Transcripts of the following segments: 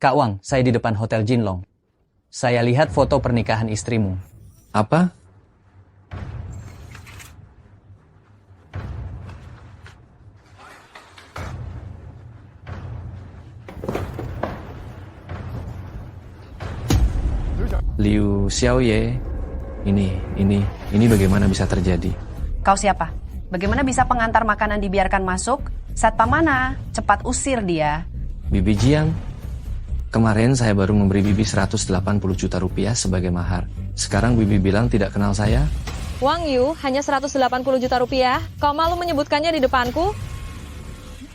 Kak Wang, saya di depan Hotel Jinlong. Saya lihat foto pernikahan istrimu. Apa? Liu Xiaoye, ini bagaimana bisa terjadi? Kau siapa? Bagaimana bisa pengantar makanan dibiarkan masuk? Satpam mana? Cepat usir dia. Bibi Jiang, kemarin saya baru memberi Bibi 180 juta rupiah sebagai mahar. Sekarang Bibi bilang tidak kenal saya? Wang Yu, hanya 180 juta rupiah. Kau malu menyebutkannya di depanku?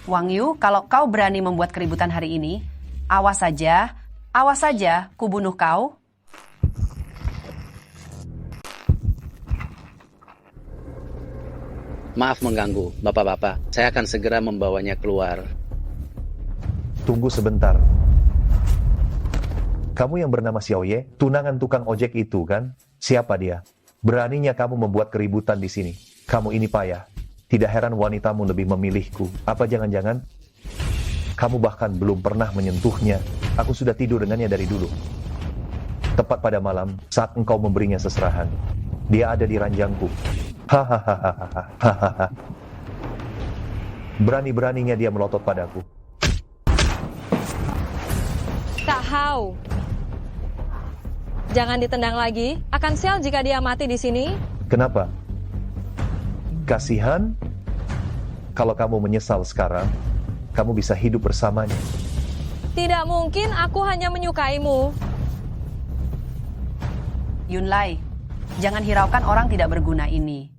Wang Yu, kalau kau berani membuat keributan hari ini, awas saja, ku bunuh kau. Maaf mengganggu, bapak-bapak. Saya akan segera membawanya keluar. Tunggu sebentar. Kamu yang bernama Xiaoye, tunangan tukang ojek itu kan? Siapa dia? Beraninya kamu membuat keributan di sini. Kamu ini payah. Tidak heran wanitamu lebih memilihku. Apa jangan-jangan kamu bahkan belum pernah menyentuhnya? Aku sudah tidur dengannya dari dulu. Tepat pada malam saat engkau memberinya seserahan. Dia ada di ranjangku. Hahaha. Berani-beraninya dia melotot padaku. Kak Hao, jangan ditendang lagi. Akan sial jika dia mati di sini. Kenapa? Kasihan? Kalau kamu menyesal sekarang, kamu bisa hidup bersamanya. Tidak mungkin, aku hanya menyukaimu. Yunlai, jangan hiraukan orang tidak berguna ini.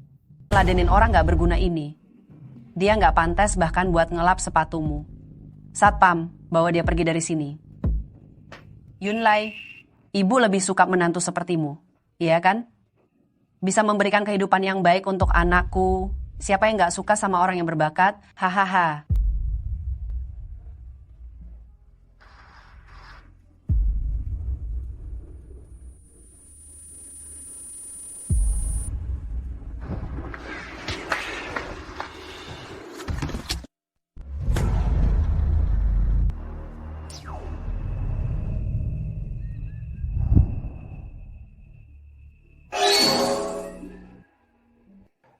Ladenin orang gak berguna ini. Dia gak pantas bahkan buat ngelap sepatumu. Satpam, bawa dia pergi dari sini. Yunlai, ibu lebih suka menantu sepertimu, iya kan? Bisa memberikan kehidupan yang baik untuk anakku. Siapa yang gak suka sama orang yang berbakat? Hahaha.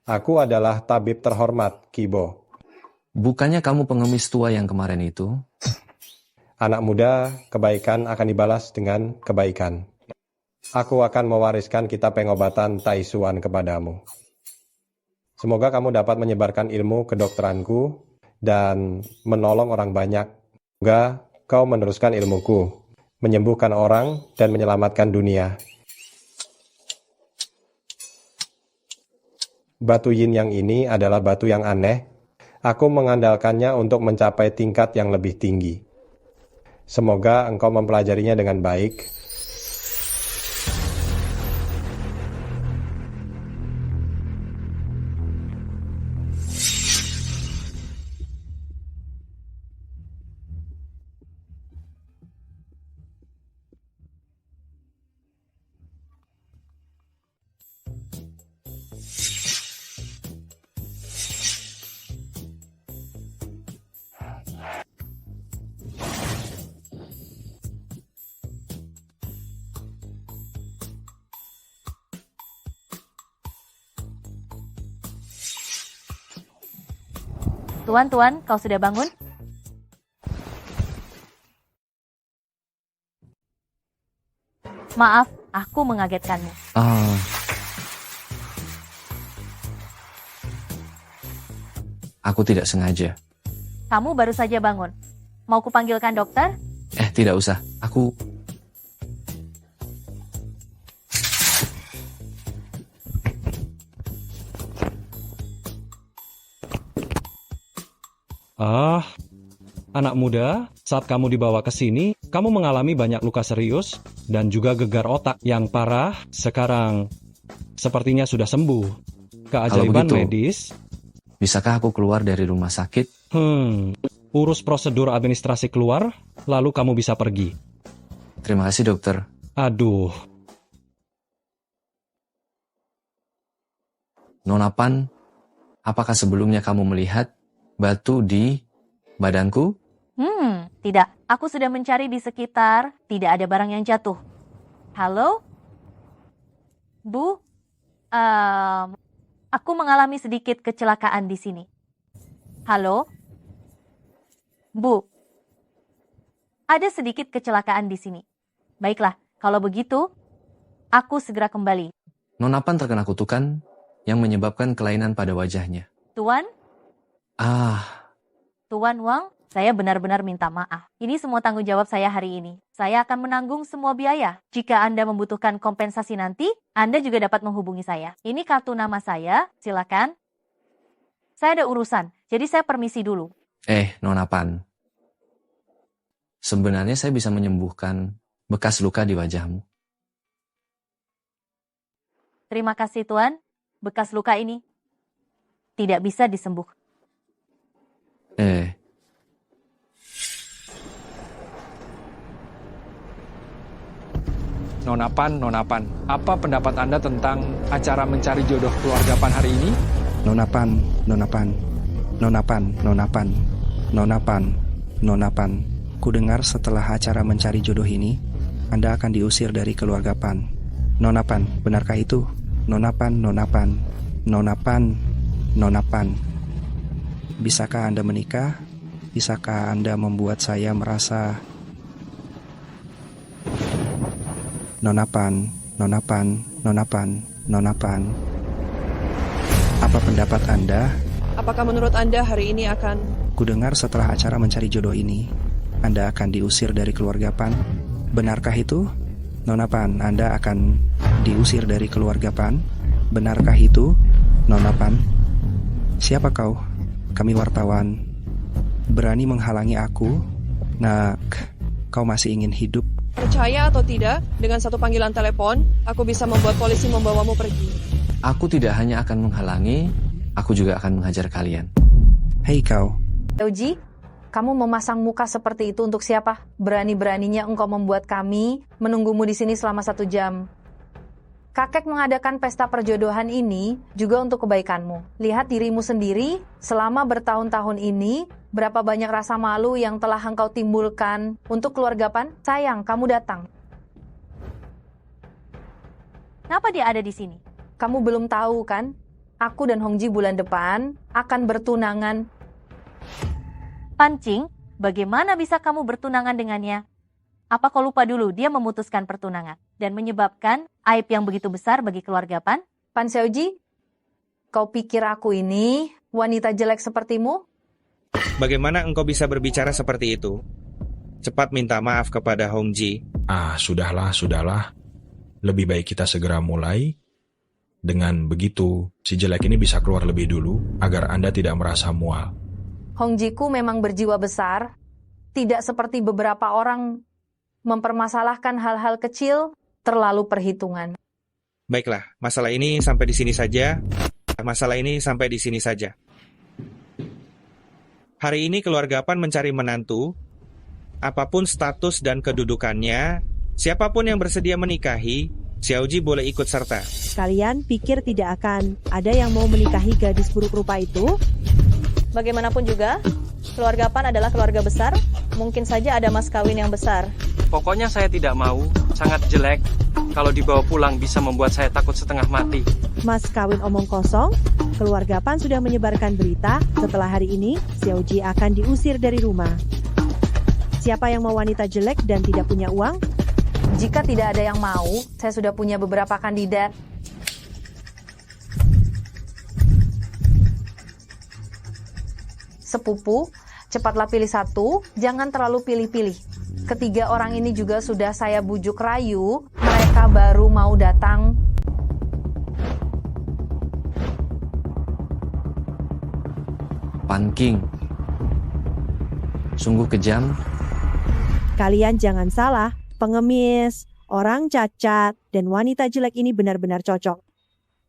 Aku adalah tabib terhormat, Kibo. Bukannya kamu pengemis tua yang kemarin itu? Anak muda, kebaikan akan dibalas dengan kebaikan. Aku akan mewariskan kitab pengobatan Taisuan kepadamu. Semoga kamu dapat menyebarkan ilmu kedokteranku dan menolong orang banyak. Semoga kau meneruskan ilmuku, menyembuhkan orang dan menyelamatkan dunia. Batu yin yang ini adalah batu yang aneh. Aku mengandalkannya untuk mencapai tingkat yang lebih tinggi. Semoga engkau mempelajarinya dengan baik. Tuan, kau sudah bangun? Maaf, aku mengagetkanmu. Aku tidak sengaja. Kamu baru saja bangun. Mau kupanggilkan dokter? Tidak usah. Aku... Anak muda, saat kamu dibawa ke sini, kamu mengalami banyak luka serius dan juga gegar otak yang parah. Sekarang, sepertinya sudah sembuh. Keajaiban begitu, medis. Bisakah aku keluar dari rumah sakit? Urus prosedur administrasi keluar, lalu kamu bisa pergi. Terima kasih, dokter. Aduh. Nona Pan, apakah sebelumnya kamu melihat batu di badanku? Tidak. Aku sudah mencari di sekitar, tidak ada barang yang jatuh. Halo? Bu? Aku mengalami sedikit kecelakaan di sini. Halo? Bu? Ada sedikit kecelakaan di sini. Baiklah, kalau begitu, aku segera kembali. Nona Pan terkena kutukan yang menyebabkan kelainan pada wajahnya. Tuan? Tuan Wang, saya benar-benar minta maaf. Ini semua tanggung jawab saya hari ini. Saya akan menanggung semua biaya. Jika Anda membutuhkan kompensasi nanti, Anda juga dapat menghubungi saya. Ini kartu nama saya, silakan. Saya ada urusan, jadi saya permisi dulu. Nona Pan. Sebenarnya saya bisa menyembuhkan bekas luka di wajahmu. Terima kasih Tuan. Bekas luka ini tidak bisa disembuhkan. Nona Pan, apa pendapat Anda tentang acara mencari jodoh keluarga Pan hari ini? Nona Pan. Kudengar setelah acara mencari jodoh ini, Anda akan diusir dari keluarga Pan. Nona Pan, benarkah itu? Nona Pan. Bisakah Anda menikah? Bisakah Anda membuat saya merasa... Nona Pan. Apa pendapat Anda? Apakah menurut Anda hari ini akan... Kudengar setelah acara mencari jodoh ini, Anda akan diusir dari keluarga Pan. Benarkah itu? Nona Pan, Anda akan diusir dari keluarga Pan. Benarkah itu? Nona Pan. Siapa kau? Kami wartawan. Berani menghalangi aku? Nak, kau masih ingin hidup? Percaya atau tidak, dengan satu panggilan telepon, aku bisa membuat polisi membawamu pergi. Aku tidak hanya akan menghalangi, aku juga akan menghajar kalian. Hei kau. Xiaoji, kamu memasang muka seperti itu untuk siapa? Berani-beraninya engkau membuat kami menunggumu di sini selama 1 jam. Kakek mengadakan pesta perjodohan ini juga untuk kebaikanmu. Lihat dirimu sendiri, selama bertahun-tahun ini, berapa banyak rasa malu yang telah engkau timbulkan untuk keluarga Pan? Sayang, kamu datang. Kenapa dia ada di sini? Kamu belum tahu kan? Aku dan Hongji bulan depan akan bertunangan. Pancing, bagaimana bisa kamu bertunangan dengannya? Apa kau lupa dulu dia memutuskan pertunangan dan menyebabkan aib yang begitu besar bagi keluarga Pan? Pan Xiaoji, kau pikir aku ini wanita jelek sepertimu? Bagaimana engkau bisa berbicara seperti itu? Cepat minta maaf kepada Hongji. Sudahlah. Lebih baik kita segera mulai. Dengan begitu, si jelek ini bisa keluar lebih dulu agar Anda tidak merasa mual. Hongjiku memang berjiwa besar, tidak seperti beberapa orang mempermasalahkan hal-hal kecil terlalu perhitungan. Baiklah, masalah ini sampai di sini saja. Hari ini keluarga Pan mencari menantu. Apapun status dan kedudukannya, siapapun yang bersedia menikahi, Xiaoji boleh ikut serta. Kalian pikir tidak akan ada yang mau menikahi gadis buruk rupa itu? Bagaimanapun juga, keluarga Pan adalah keluarga besar, mungkin saja ada mas kawin yang besar. Pokoknya saya tidak mau, sangat jelek. Kalau dibawa pulang bisa membuat saya takut setengah mati. Mas kawin omong kosong, keluarga Pan sudah menyebarkan berita setelah hari ini Xiaoji akan diusir dari rumah. Siapa yang mau wanita jelek dan tidak punya uang? Jika tidak ada yang mau, saya sudah punya beberapa kandidat. Sepupu, cepatlah pilih satu, jangan terlalu pilih-pilih. Ketiga orang ini juga sudah saya bujuk rayu, mereka baru mau datang. Pan King, sungguh kejam. Kalian jangan salah, pengemis, orang cacat, dan wanita jelek ini benar-benar cocok.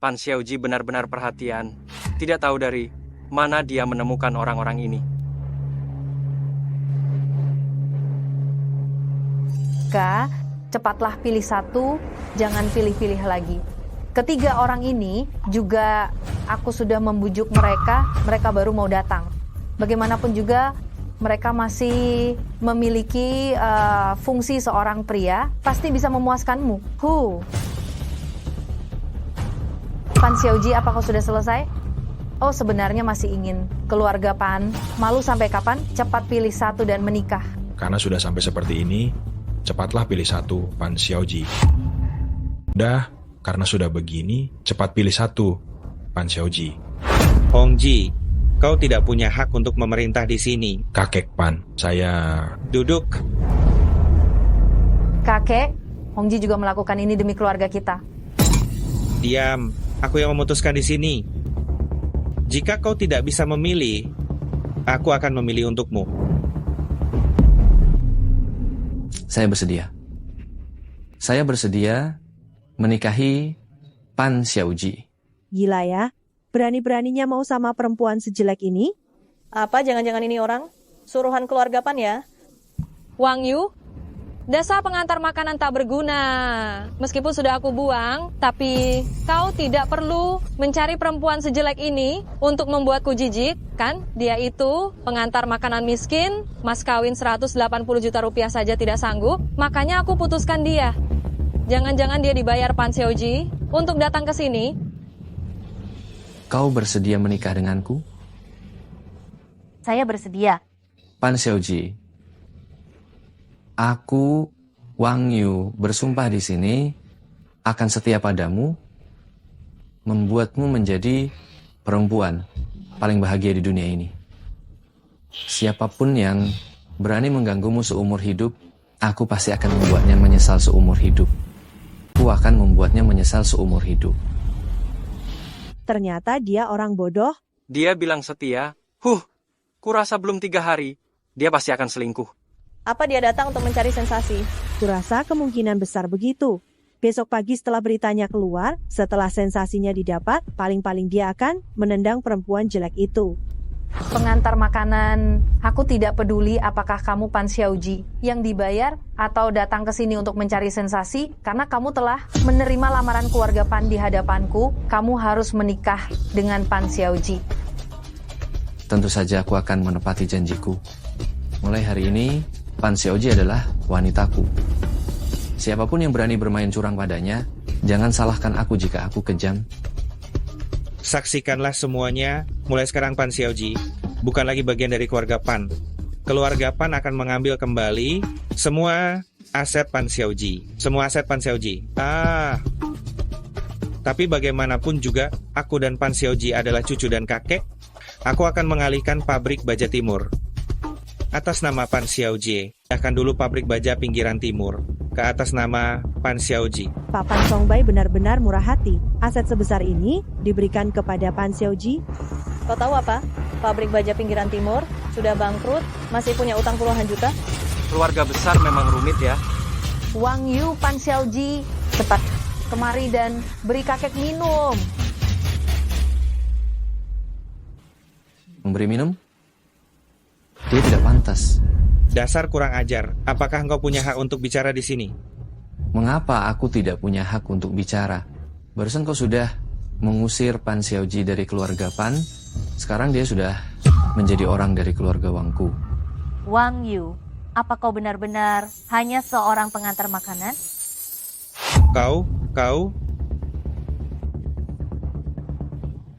Pan Xiaoji benar-benar perhatian. Tidak tahu dari mana dia menemukan orang-orang ini. Cepatlah pilih satu, jangan pilih-pilih lagi. Ketiga orang ini juga aku sudah membujuk mereka baru mau datang. Bagaimanapun juga, mereka masih memiliki fungsi seorang pria, pasti bisa memuaskanmu. Pan Xiaoji, apa kau sudah selesai? Oh, sebenarnya masih ingin. Keluarga Pan, malu sampai kapan? Cepat pilih satu dan menikah. Karena sudah sampai seperti ini, cepatlah pilih satu, Pan Xiaoji. Dah, karena sudah begini, cepat pilih satu, Pan Xiaoji. Hongji, kau tidak punya hak untuk memerintah di sini. Kakek Pan, saya... Duduk. Kakek, Hongji juga melakukan ini demi keluarga kita. Diam, aku yang memutuskan di sini. Jika kau tidak bisa memilih, aku akan memilih untukmu. Saya bersedia. Saya bersedia menikahi Pan Xiaoji. Gila ya, berani-beraninya mau sama perempuan sejelek ini? Apa jangan-jangan ini orang? Suruhan keluarga Pan ya? Wang Yu, dasar pengantar makanan tak berguna. Meskipun sudah aku buang, tapi kau tidak perlu mencari perempuan sejelek ini untuk membuatku jijik, kan? Dia itu pengantar makanan miskin, mas kawin 180 juta rupiah saja tidak sanggup, makanya aku putuskan dia. Jangan-jangan dia dibayar Pan Xiaoji untuk datang ke sini. Kau bersedia menikah denganku? Saya bersedia. Pan Xiaoji, aku, Wang Yu, bersumpah di sini akan setia padamu, membuatmu menjadi perempuan paling bahagia di dunia ini. Siapapun yang berani mengganggumu seumur hidup, aku pasti akan membuatnya menyesal seumur hidup. Aku akan membuatnya menyesal seumur hidup. Ternyata dia orang bodoh. Dia bilang setia. Kurasa belum 3 hari, dia pasti akan selingkuh. Apa dia datang untuk mencari sensasi? Kurasa kemungkinan besar begitu. Besok pagi setelah beritanya keluar, setelah sensasinya didapat, paling-paling dia akan menendang perempuan jelek itu. Pengantar makanan, aku tidak peduli apakah kamu Pan Xiaoji yang dibayar atau datang ke sini untuk mencari sensasi, karena kamu telah menerima lamaran keluarga Pan di hadapanku, kamu harus menikah dengan Pan Xiaoji. Tentu saja aku akan menepati janjiku. Mulai hari ini, Pan Xiaoji adalah wanitaku. Siapapun yang berani bermain curang padanya, jangan salahkan aku jika aku kejam. Saksikanlah semuanya, mulai sekarang Pan Xiaoji bukan lagi bagian dari keluarga Pan. Keluarga Pan akan mengambil kembali semua aset Pan Xiaoji. Semua aset Pan Xiaoji. Tapi bagaimanapun juga, aku dan Pan Xiaoji adalah cucu dan kakek. Aku akan mengalihkan pabrik baja timur. Atas nama Pan Xiaoji, akan dulu pabrik baja pinggiran timur. Ke atas nama Pan Xiaoji. Pak Pan Songbai benar-benar murah hati. Aset sebesar ini diberikan kepada Pan Xiaoji. Kau tahu apa? Pabrik baja pinggiran timur sudah bangkrut, masih punya utang puluhan juta. Keluarga besar memang rumit ya. Wang Yu, Pan Xiaoji, cepat kemari dan beri kakek minum. Memberi minum? Dia tidak pantas. Dasar kurang ajar. Apakah engkau punya hak untuk bicara di sini? Mengapa aku tidak punya hak untuk bicara? Barusan kau sudah mengusir Pan Xiaoji dari keluarga Pan. Sekarang dia sudah menjadi orang dari keluarga Wangku. Wang Yu, apa kau benar-benar hanya seorang pengantar makanan? Kau,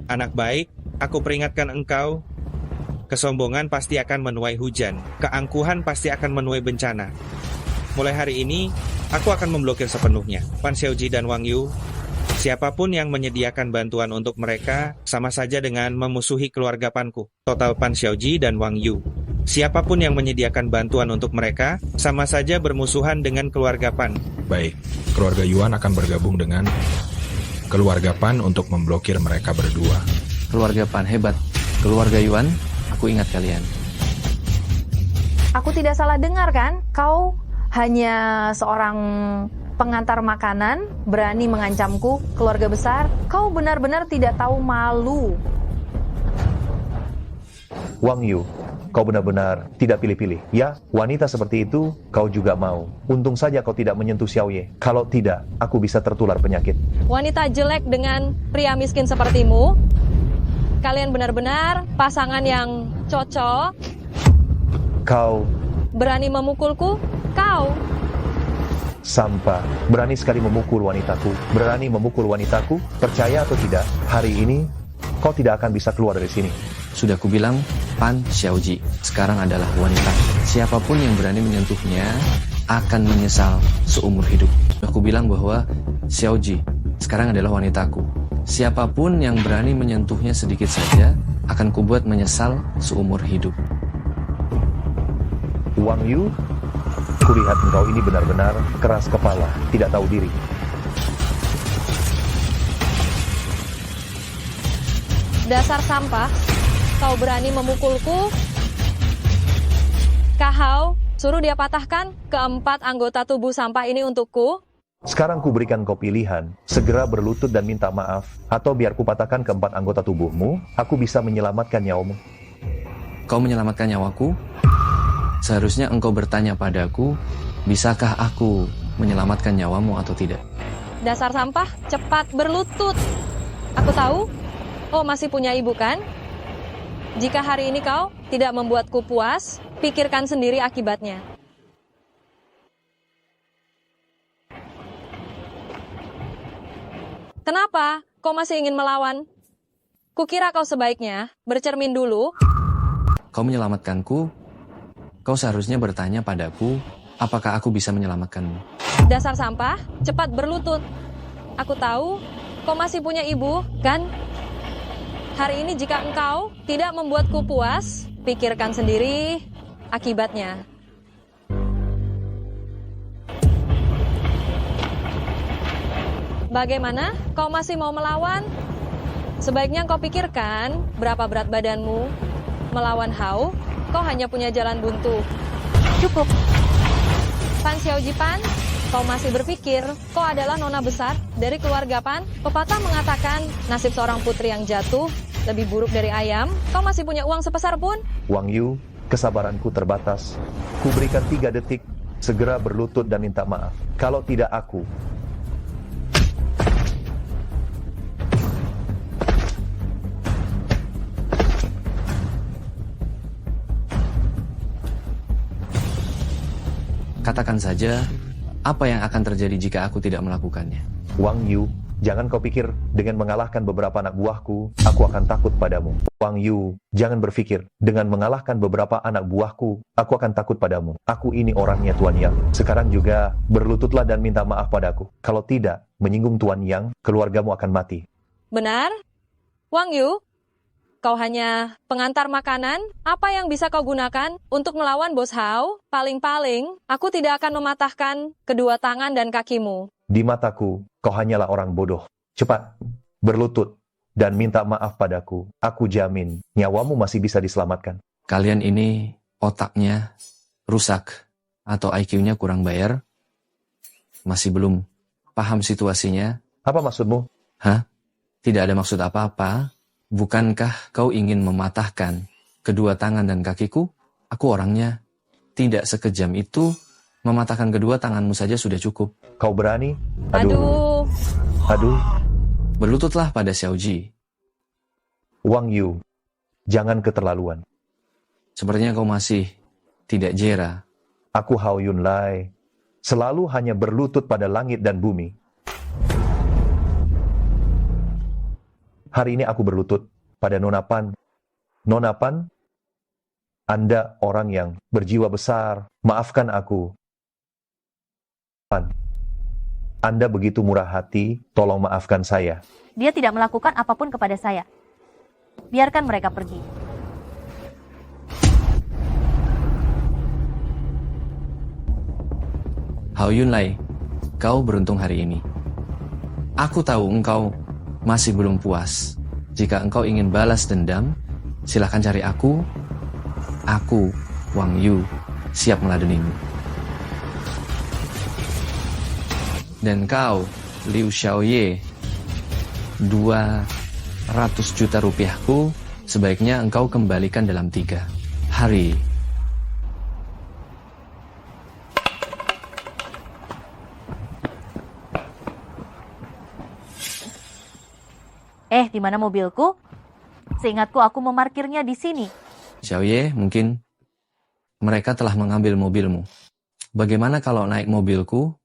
anak baik, aku peringatkan engkau. Kesombongan pasti akan menuai hujan. Keangkuhan pasti akan menuai bencana. Mulai hari ini, aku akan memblokir sepenuhnya Pan Xiaoji dan Wang Yu. Siapapun yang menyediakan bantuan untuk mereka, sama saja dengan memusuhi keluarga Panku. Total Pan Xiaoji dan Wang Yu. Siapapun yang menyediakan bantuan untuk mereka, sama saja bermusuhan dengan keluarga Pan. Baik, keluarga Yuan akan bergabung dengan keluarga Pan untuk memblokir mereka berdua. Keluarga Pan hebat. Keluarga Yuan, aku ingat kalian. Aku tidak salah dengar kan? Kau hanya seorang pengantar makanan, berani mengancamku, keluarga besar. Kau benar-benar tidak tahu malu. Wang Yu, kau benar-benar tidak pilih-pilih. Ya, wanita seperti itu kau juga mau. Untung saja kau tidak menyentuh Xiaoye. Kalau tidak, aku bisa tertular penyakit. Wanita jelek dengan pria miskin sepertimu, kalian benar-benar pasangan yang cocok. Kau Berani memukulku? Kau? sampah, berani sekali memukul wanitaku. Berani memukul wanitaku? Percaya atau tidak, hari ini kau tidak akan bisa keluar dari sini. Sudah kubilang, Pan Xiaoji sekarang adalah wanita. Siapapun yang berani menyentuhnya akan menyesal seumur hidup. Sudah kubilang bahwa Xiaoji sekarang adalah wanitaku. Siapapun yang berani menyentuhnya sedikit saja akan kubuat menyesal seumur hidup. Wang Yu, kulihat engkau ini benar-benar keras kepala, tidak tahu diri. Dasar sampah, kau berani memukulku? Kahau, suruh dia patahkan keempat anggota tubuh sampah ini untukku. Sekarang ku berikan kau pilihan, segera berlutut dan minta maaf, atau biar ku patahkan keempat anggota tubuhmu, aku bisa menyelamatkan nyawamu. Kau menyelamatkan nyawaku? Seharusnya engkau bertanya padaku, bisakah aku menyelamatkan nyawamu atau tidak? Dasar sampah, cepat berlutut. Aku tahu, oh masih punya ibu kan? Jika hari ini kau tidak membuatku puas, pikirkan sendiri akibatnya. Kenapa kau masih ingin melawan? Kukira kau sebaiknya bercermin dulu. Kau menyelamatkanku, kau seharusnya bertanya padaku, apakah aku bisa menyelamatkanmu? Dasar sampah, cepat berlutut. Aku tahu, kau masih punya ibu, kan? Hari ini jika engkau tidak membuatku puas, pikirkan sendiri akibatnya. Bagaimana? Kau masih mau melawan? Sebaiknya kau pikirkan berapa berat badanmu. Melawan Hao, kau hanya punya jalan buntu. Cukup. Pan Xiaoji Pan, kau masih berpikir kau adalah nona besar dari keluarga Pan? Pepatah mengatakan nasib seorang putri yang jatuh lebih buruk dari ayam. Kau masih punya uang sebesar pun? Wang Yu, kesabaranku terbatas. Ku berikan 3 detik, segera berlutut dan minta maaf. Kalau tidak aku Katakan saja, apa yang akan terjadi jika aku tidak melakukannya? Wang Yu, jangan kau pikir dengan mengalahkan beberapa anak buahku, aku akan takut padamu. Wang Yu, jangan berpikir dengan mengalahkan beberapa anak buahku, aku akan takut padamu. Aku ini orangnya Tuan Yang. Sekarang juga berlututlah dan minta maaf padaku. Kalau tidak, menyinggung Tuan Yang, keluargamu akan mati. Benar? Wang Yu, kau hanya pengantar makanan? Apa yang bisa kau gunakan untuk melawan Bos Hao? Paling-paling, aku tidak akan mematahkan kedua tangan dan kakimu. Di mataku, kau hanyalah orang bodoh. Cepat, berlutut, dan minta maaf padaku. Aku jamin, nyawamu masih bisa diselamatkan. Kalian ini otaknya rusak, atau IQ-nya kurang bayar? Masih belum paham situasinya? Apa maksudmu? Hah? Tidak ada maksud apa-apa. Bukankah kau ingin mematahkan kedua tangan dan kakiku? Aku orangnya tidak sekejam itu. Mematahkan kedua tanganmu saja sudah cukup. Kau berani? Aduh. Berlututlah pada Xiaoji. Wang Yu, jangan keterlaluan. Sepertinya kau masih tidak jera. Aku Hao Yunlai, selalu hanya berlutut pada langit dan bumi. Hari ini aku berlutut pada Nona Pan. Nona Pan, Anda orang yang berjiwa besar. Maafkan aku. Pan, Anda begitu murah hati, tolong maafkan saya. Dia tidak melakukan apapun kepada saya. Biarkan mereka pergi. Hao Yunlai, kau beruntung hari ini. Aku tahu engkau masih belum puas. Jika engkau ingin balas dendam, silahkan cari aku. Aku, Wang Yu, siap meladenimu. Dan kau, Liu Xiaoye, 200 juta rupiahku, sebaiknya engkau kembalikan dalam 3 hari. Di mana mobilku? Seingatku aku memarkirnya di sini. Xiaoye, mungkin Mereka telah mengambil mobilmu. Bagaimana kalau naik mobilku?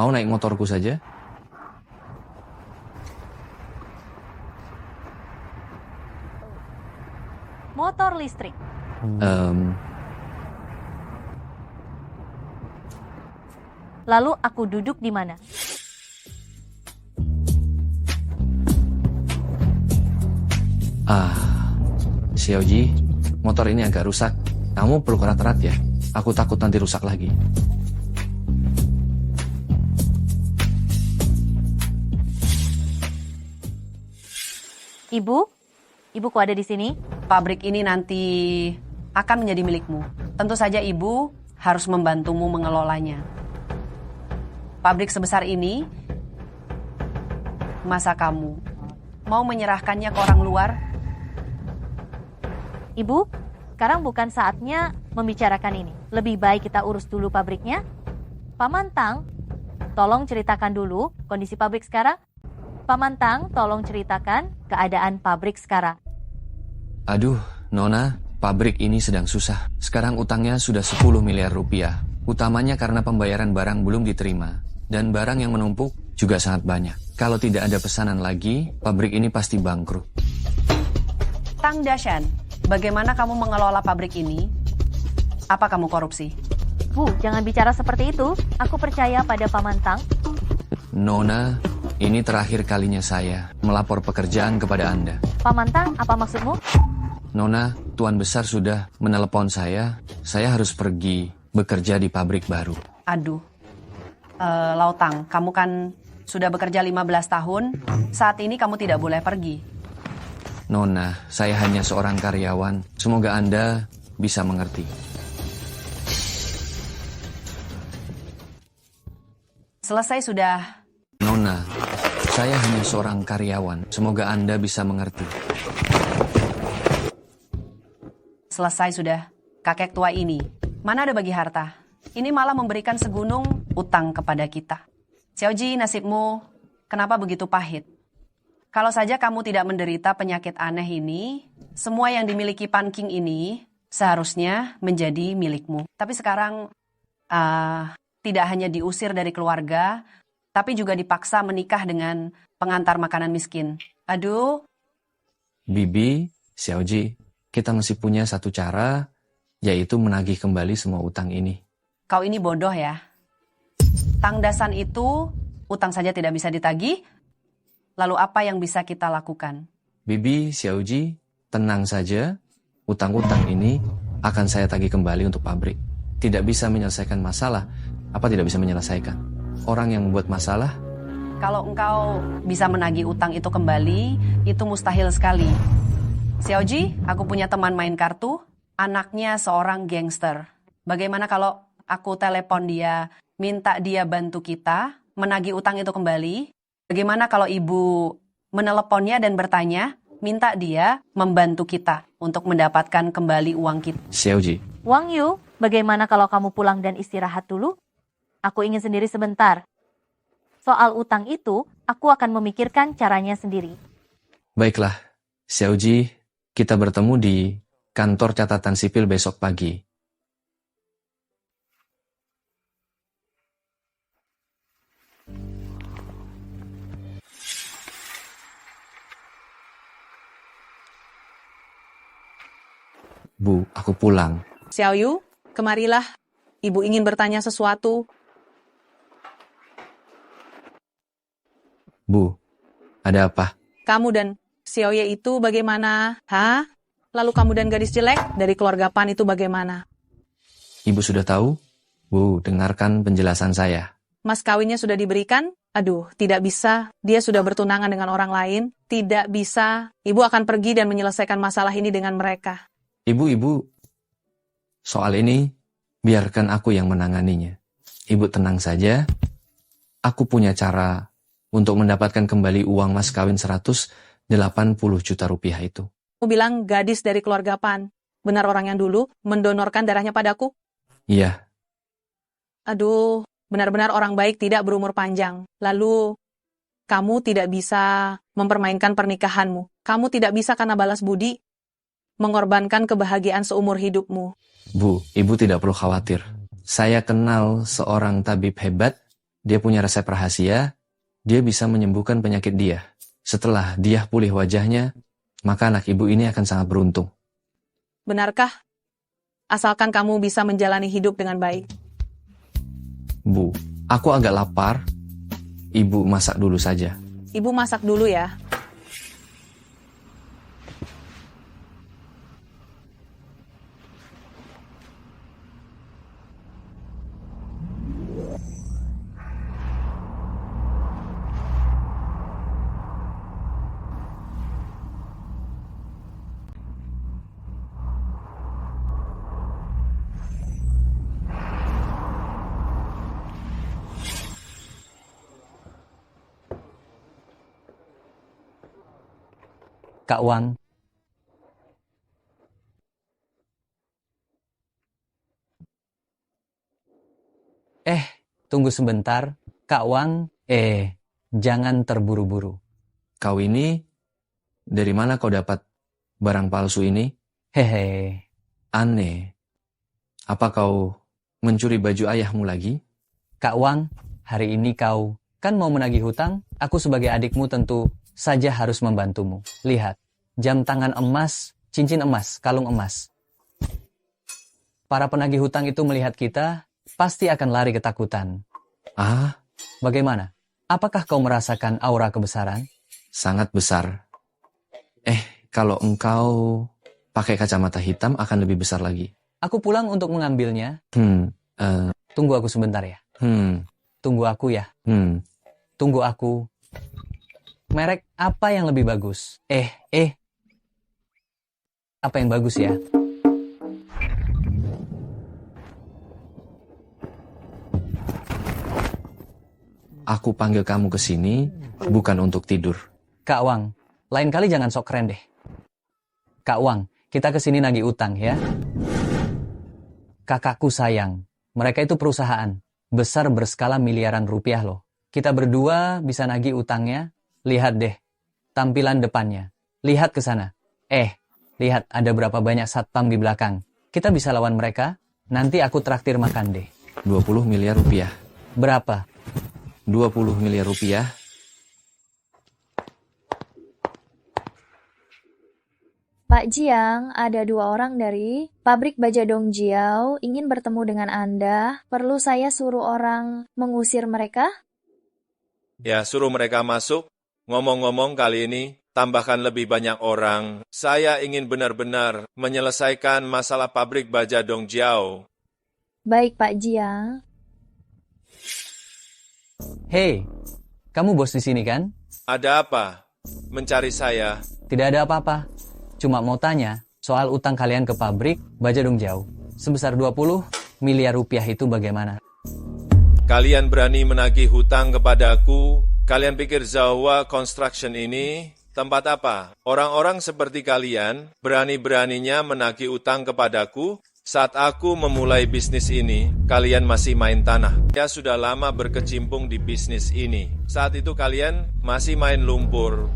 Mau naik motorku saja? Motor listrik. Lalu aku duduk di mana? Xiaoji, motor ini agak rusak. Kamu perlu kerat-kerat ya. Aku takut nanti rusak lagi. Ibu? Ibu kok ada di sini? Pabrik ini nanti akan menjadi milikmu. Tentu saja ibu harus membantumu mengelolanya. Pabrik sebesar ini, masa kamu mau menyerahkannya ke orang luar? Ibu, sekarang bukan saatnya membicarakan ini. Lebih baik kita urus dulu pabriknya. Paman Tang, tolong ceritakan dulu kondisi pabrik sekarang. Paman Tang, tolong ceritakan keadaan pabrik sekarang. Aduh, Nona, pabrik ini sedang susah. Sekarang utangnya sudah 10 miliar rupiah. Utamanya karena pembayaran barang belum diterima. Dan barang yang menumpuk juga sangat banyak. Kalau tidak ada pesanan lagi, pabrik ini pasti bangkrut. Tang Dashan, bagaimana kamu mengelola pabrik ini? Apa kamu korupsi? Bu, jangan bicara seperti itu. Aku percaya pada Paman Tang. Nona, ini terakhir kalinya saya melapor pekerjaan kepada Anda. Paman Tang, apa maksudmu? Nona, Tuan Besar sudah menelepon saya. Saya harus pergi bekerja di pabrik baru. Aduh, Lautang, kamu kan sudah bekerja 15 tahun. Saat ini kamu tidak boleh pergi. Nona, saya hanya seorang karyawan. Semoga Anda bisa mengerti. Selesai sudah. Nona, saya hanya seorang karyawan. Semoga Anda bisa mengerti. Selesai sudah. Kakek tua ini, mana ada bagi harta? Ini malah memberikan segunung utang kepada kita. Xiaoji, nasibmu kenapa begitu pahit? Kalau saja kamu tidak menderita penyakit aneh ini, semua yang dimiliki Pan King ini seharusnya menjadi milikmu. Tapi sekarang tidak hanya diusir dari keluarga, tapi juga dipaksa menikah dengan pengantar makanan miskin. Aduh. Bibi, Xiaoji, kita masih punya satu cara, yaitu menagih kembali semua utang ini. Kau ini bodoh ya. Tang Dasan itu utang saja tidak bisa ditagih. Lalu apa yang bisa kita lakukan? Bibi, Xiaoji, tenang saja. Utang-utang ini akan saya tagih kembali untuk pabrik. Tidak bisa menyelesaikan masalah. Apa tidak bisa menyelesaikan? Orang yang membuat masalah? Kalau engkau bisa menagih utang itu kembali, itu mustahil sekali. Xiaoji, aku punya teman main kartu. Anaknya seorang gangster. Bagaimana kalau aku telepon dia, minta dia bantu kita menagih utang itu kembali? Bagaimana kalau ibu meneleponnya dan bertanya, minta dia membantu kita untuk mendapatkan kembali uang kita? Xiaoji. Wang Yu, bagaimana kalau kamu pulang dan istirahat dulu? Aku ingin sendiri sebentar. Soal utang itu, aku akan memikirkan caranya sendiri. Baiklah, Xiaoji, kita bertemu di kantor catatan sipil besok pagi. Bu, aku pulang. Xiaoyu, kemarilah. Ibu ingin bertanya sesuatu. Bu, ada apa? Kamu dan Xiaoye itu bagaimana? Hah? Lalu kamu dan gadis jelek dari keluarga Pan itu bagaimana? Ibu sudah tahu? Bu, dengarkan penjelasan saya. Mas kawinnya sudah diberikan? Aduh, tidak bisa. Dia sudah bertunangan dengan orang lain. Tidak bisa. Ibu akan pergi dan menyelesaikan masalah ini dengan mereka. Ibu, soal ini biarkan aku yang menanganinya. Ibu tenang saja. Aku punya cara untuk mendapatkan kembali uang mas kawin 180 juta rupiah itu. Kamu bilang gadis dari keluarga Pan. Benar orang yang dulu mendonorkan darahnya padaku? Iya. Aduh, benar-benar orang baik tidak berumur panjang. Lalu, kamu tidak bisa mempermainkan pernikahanmu. Kamu tidak bisa karena balas budi mengorbankan kebahagiaan seumur hidupmu. Bu, ibu tidak perlu khawatir. Saya kenal seorang tabib hebat, dia punya resep rahasia, dia bisa menyembuhkan penyakit dia. Setelah dia pulih wajahnya, maka anak ibu ini akan sangat beruntung. Benarkah? Asalkan kamu bisa menjalani hidup dengan baik. Bu, aku agak lapar. Ibu masak dulu saja. Ibu masak dulu ya. Kak Wang. Tunggu sebentar. Kak Wang, jangan terburu-buru. Kau ini, dari mana kau dapat barang palsu ini? Hehe. Aneh. Apa kau mencuri baju ayahmu lagi? Kak Wang, hari ini kau kan mau menagih hutang? Aku sebagai adikmu tentu saja harus membantumu. Lihat, jam tangan emas, cincin emas, kalung emas. Para penagih hutang itu melihat kita, pasti akan lari ketakutan. Ah? Bagaimana? Apakah kau merasakan aura kebesaran? Sangat besar. Kalau engkau pakai kacamata hitam akan lebih besar lagi. Aku pulang untuk mengambilnya. Tunggu aku sebentar ya. Tunggu aku ya. Tunggu aku. Merek apa yang lebih bagus? Apa yang bagus ya? Aku panggil kamu ke sini bukan untuk tidur. Kak Wang, lain kali jangan sok keren deh. Kak Wang, kita ke sini nagih utang ya. Kakakku sayang, mereka itu perusahaan besar berskala miliaran rupiah loh. Kita berdua bisa nagih utangnya. Lihat deh, tampilan depannya. Lihat ke sana. Lihat ada berapa banyak satpam di belakang. Kita bisa lawan mereka. Nanti aku traktir makan deh. 20 miliar rupiah. Berapa? 20 miliar rupiah. Pak Jiang, ada 2 orang dari pabrik baja Dongjiao ingin bertemu dengan Anda. Perlu saya suruh orang mengusir mereka? Ya, suruh mereka masuk. Ngomong-ngomong kali ini, tambahkan lebih banyak orang. Saya ingin benar-benar menyelesaikan masalah pabrik baja Dongjiao. Baik, Pak Jiang. Hei, kamu bos di sini kan? Ada apa? Mencari saya? Tidak ada apa-apa. Cuma mau tanya soal utang kalian ke pabrik baja Dongjiao. Sebesar 20 miliar rupiah itu bagaimana? Kalian berani menagih hutang kepadaku? Kalian pikir Zhaowa Construction ini tempat apa? Orang-orang seperti kalian berani-beraninya menagih utang kepadaku? Saat aku memulai bisnis ini, kalian masih main tanah. Saya sudah lama berkecimpung di bisnis ini. Saat itu kalian masih main lumpur.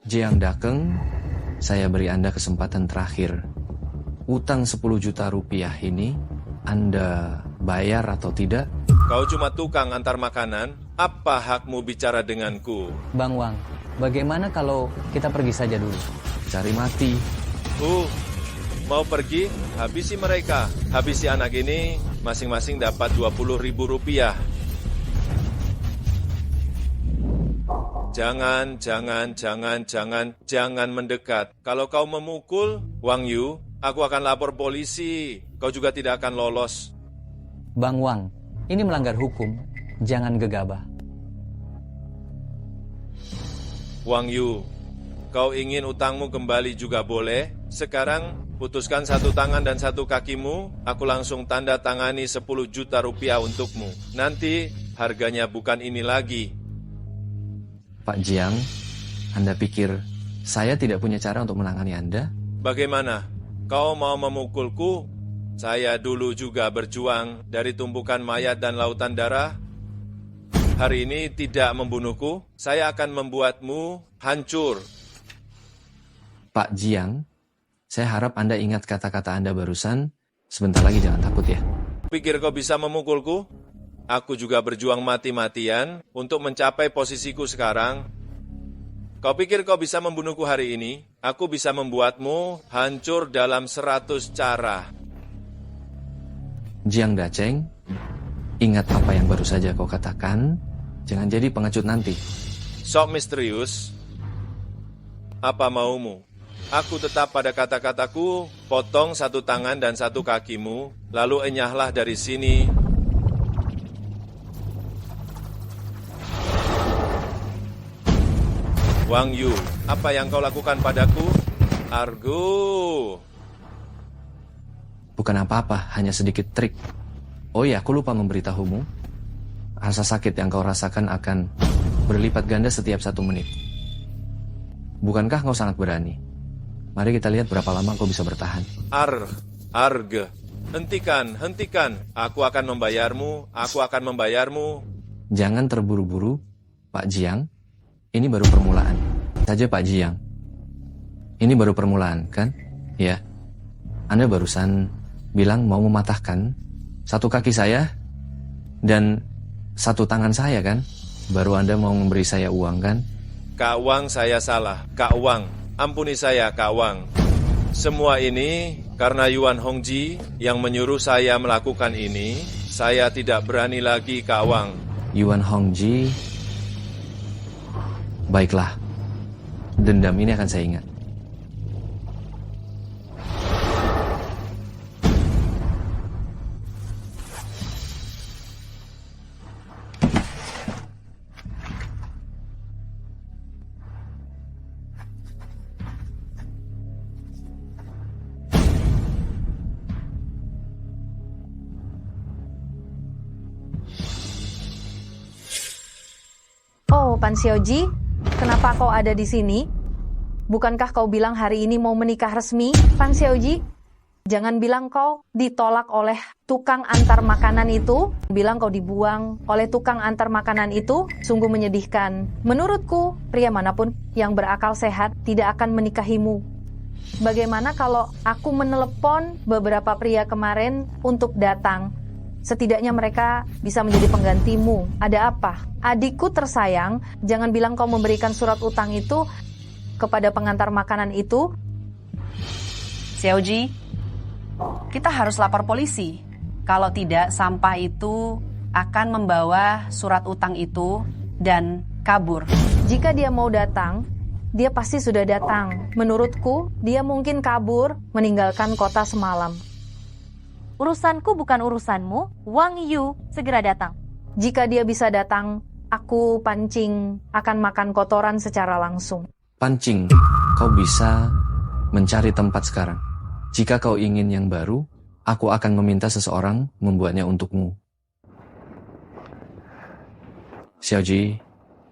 Jiang Dakeng, saya beri Anda kesempatan terakhir. Utang 10 juta rupiah ini, Anda bayar atau tidak? Kau cuma tukang antar makanan? Apa hakmu bicara denganku? Bang Wang, bagaimana kalau kita pergi saja dulu? Cari mati. Mau pergi? Habisi mereka. Habisi anak ini, masing-masing dapat 20.000 rupiah. Jangan mendekat. Kalau kau memukul, Wang Yu, aku akan lapor polisi. Kau juga tidak akan lolos. Bang Wang, ini melanggar hukum. Jangan gegabah. Wang Yu, kau ingin utangmu kembali juga boleh? Sekarang, putuskan satu tangan dan satu kakimu, aku langsung tanda tangani 10 juta rupiah untukmu. Nanti, harganya bukan ini lagi. Pak Jiang, Anda pikir saya tidak punya cara untuk menangani Anda? Bagaimana? Kau mau memukulku? Saya dulu juga berjuang dari tumpukan mayat dan lautan darah. hari ini tidak membunuhku, saya akan membuatmu hancur. Pak Jiang, saya harap Anda ingat kata-kata Anda barusan. Sebentar lagi jangan takut ya. Pikir kau bisa memukulku? Aku juga berjuang mati-matian untuk mencapai posisiku sekarang. Kau pikir kau bisa membunuhku hari ini? Aku bisa membuatmu hancur dalam 100 cara. Jiang Dacheng, ingat apa yang baru saja kau katakan. Jangan jadi pengecut nanti. Sok misterius. Apa maumu? Aku tetap pada kata-kataku, potong satu tangan dan satu kakimu, lalu enyahlah dari sini. Wang Yu, apa yang kau lakukan padaku? Argo. Bukan apa-apa, hanya sedikit trik. Oh ya, aku lupa memberitahumu. Rasa sakit yang kau rasakan akan berlipat ganda setiap 1 menit. Bukankah kau sangat berani? Mari kita lihat berapa lama kau bisa bertahan. Arge. Hentikan. Aku akan membayarmu. Jangan terburu-buru, Pak Jiang. Ini baru permulaan. Saja Pak Jiang. Ini baru permulaan, kan? Ya. Anda barusan bilang mau mematahkan 1 kaki saya dan 1 tangan saya, kan? Baru Anda mau memberi saya uang, kan? Kak Wang, saya salah. Kak Wang. Ampuni saya, Kak Wang. Semua ini karena Yuan Hongji yang menyuruh saya melakukan ini. Saya tidak berani lagi, Kak Wang. Yuan Hongji. Baiklah. Dendam ini akan saya ingat. Oh, Pan Xiaoji, kenapa kau ada di sini? Bukankah kau bilang hari ini mau menikah resmi, Pan Xiaoji? Jangan bilang kau ditolak oleh tukang antar makanan itu. Bilang kau dibuang oleh tukang antar makanan itu. Sungguh menyedihkan. Menurutku, pria manapun yang berakal sehat tidak akan menikahimu. Bagaimana kalau aku menelepon beberapa pria kemarin untuk datang? Setidaknya mereka bisa menjadi penggantimu. Ada apa? Adikku tersayang, jangan bilang kau memberikan surat utang itu kepada pengantar makanan itu. Xiaoji, kita harus lapor polisi. Kalau tidak, sampah itu akan membawa surat utang itu dan kabur. Jika dia mau datang, dia pasti sudah datang. Menurutku, dia mungkin kabur meninggalkan kota semalam. Urusanku bukan urusanmu. Wang Yu segera datang. Jika dia bisa datang, aku pancing akan makan kotoran secara langsung. Pancing, kau bisa mencari tempat sekarang. Jika kau ingin yang baru, aku akan meminta seseorang membuatnya untukmu. Xiaoji,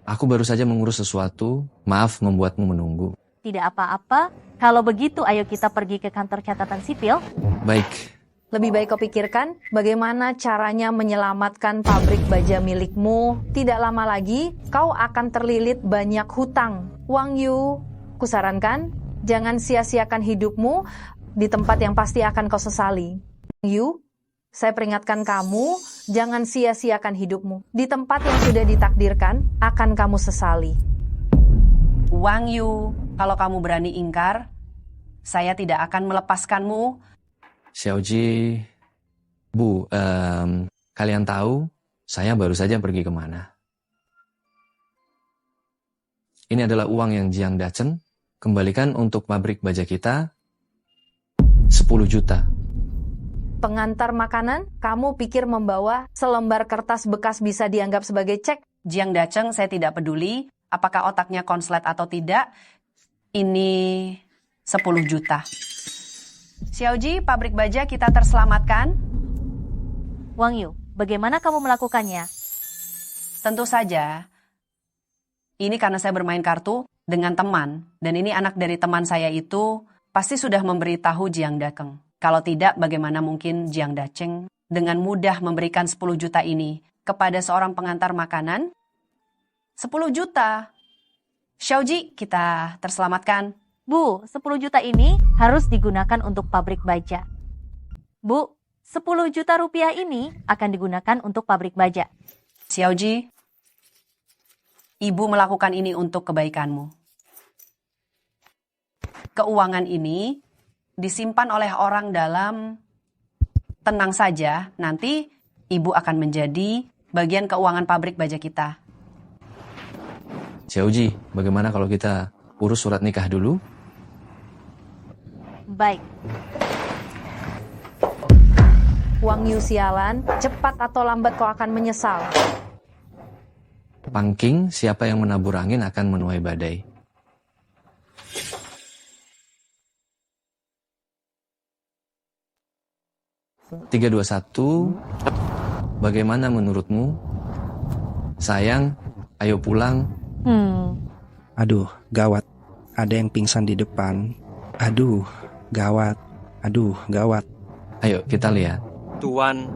aku baru saja mengurus sesuatu. Maaf membuatmu menunggu. Tidak apa-apa. Kalau begitu, ayo kita pergi ke kantor catatan sipil. Baik. Lebih baik kau pikirkan bagaimana caranya menyelamatkan pabrik baja milikmu. Tidak lama lagi, kau akan terlilit banyak hutang. Wang Yu, kusarankan, jangan sia-siakan hidupmu di tempat yang pasti akan kau sesali. Wang Yu, saya peringatkan kamu, jangan sia-siakan hidupmu. Di tempat yang sudah ditakdirkan, akan kamu sesali. Wang Yu, kalau kamu berani ingkar, saya tidak akan melepaskanmu. Xiaoji, Bu, kalian tahu saya baru saja pergi kemana? Ini adalah uang yang Jiang Dacheng kembalikan untuk pabrik baja kita 10 juta. Pengantar makanan, kamu pikir membawa selembar kertas bekas bisa dianggap sebagai cek? Jiang Dacheng, saya tidak peduli apakah otaknya konslet atau tidak. Ini 10 juta. Xiaoji, pabrik baja kita terselamatkan. Wang Yu, bagaimana kamu melakukannya? Tentu saja. Ini karena saya bermain kartu dengan teman. Dan ini anak dari teman saya itu pasti sudah memberitahu Jiang Dacheng. Kalau tidak, bagaimana mungkin Jiang Dacheng dengan mudah memberikan 10 juta ini kepada seorang pengantar makanan 10 juta. Xiaoji, kita terselamatkan. Bu, 10 juta ini harus digunakan untuk pabrik baja. Bu, 10 juta rupiah ini akan digunakan untuk pabrik baja. Xiaoji, ibu melakukan ini untuk kebaikanmu. Keuangan ini disimpan oleh orang dalam. Tenang saja, nanti ibu akan menjadi bagian keuangan pabrik baja kita. Xiaoji, bagaimana kalau kita urus surat nikah dulu? Baik. Wang Yu sialan, cepat atau lambat kau akan menyesal. Pangking, siapa yang menabur angin akan menuai badai. Tiga, dua, satu. Bagaimana menurutmu? Sayang, ayo pulang. Aduh, gawat. Ada yang pingsan di depan. Aduh, gawat. Aduh, gawat. Ayo kita lihat. Tuan,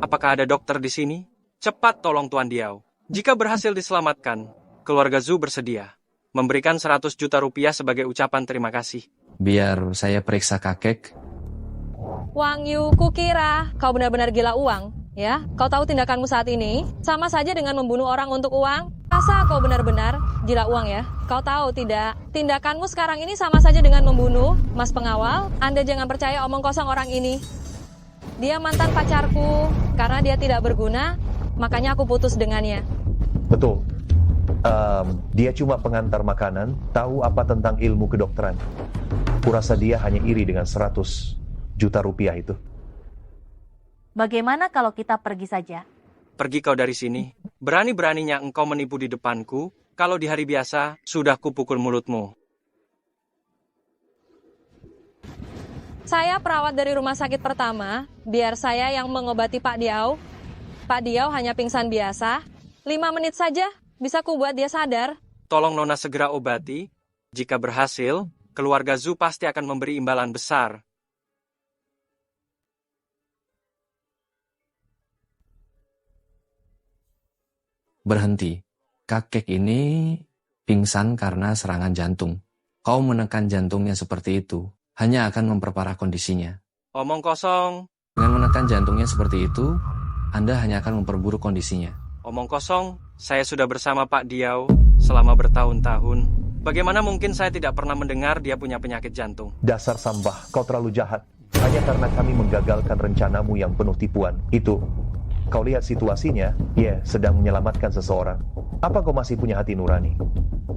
apakah ada dokter di sini? Cepat tolong Tuan Diao. Jika berhasil diselamatkan, keluarga Zhu bersedia memberikan 100 juta rupiah sebagai ucapan terima kasih. Biar saya periksa kakek. Wang Yu, kukira kau benar-benar gila uang, ya? Kau tahu tindakanmu saat ini sama saja dengan membunuh orang untuk uang? Rasa kau benar-benar gila uang ya? Kau tahu tidak? Tindakanmu sekarang ini sama saja dengan membunuh. Mas pengawal, Anda jangan percaya omong kosong orang ini. Dia mantan pacarku, karena dia tidak berguna, makanya aku putus dengannya. Betul. Dia cuma pengantar makanan, tahu apa tentang ilmu kedokteran. Kurasa dia hanya iri dengan 100 juta rupiah itu. Bagaimana kalau kita pergi saja? Pergi kau dari sini. Berani-beraninya engkau menipu di depanku. Kalau di hari biasa, sudah kupukul mulutmu. Saya perawat dari rumah sakit pertama, biar saya yang mengobati Pak Diao. Pak Diao hanya pingsan biasa. 5 menit saja, bisa ku buat dia sadar. Tolong Nona segera obati. Jika berhasil, keluarga Zhu pasti akan memberi imbalan besar. Berhenti. Kakek ini pingsan karena serangan jantung. Kau menekan jantungnya seperti itu, hanya akan memperparah kondisinya. Omong kosong. Dengan menekan jantungnya seperti itu, Anda hanya akan memperburuk kondisinya. Omong kosong. Saya sudah bersama Pak Diao selama bertahun-tahun. Bagaimana mungkin saya tidak pernah mendengar dia punya penyakit jantung? Dasar Sambah, kau terlalu jahat. Hanya karena kami menggagalkan rencanamu yang penuh tipuan. Itu. Kau lihat situasinya, sedang menyelamatkan seseorang. Apa kau masih punya hati nurani?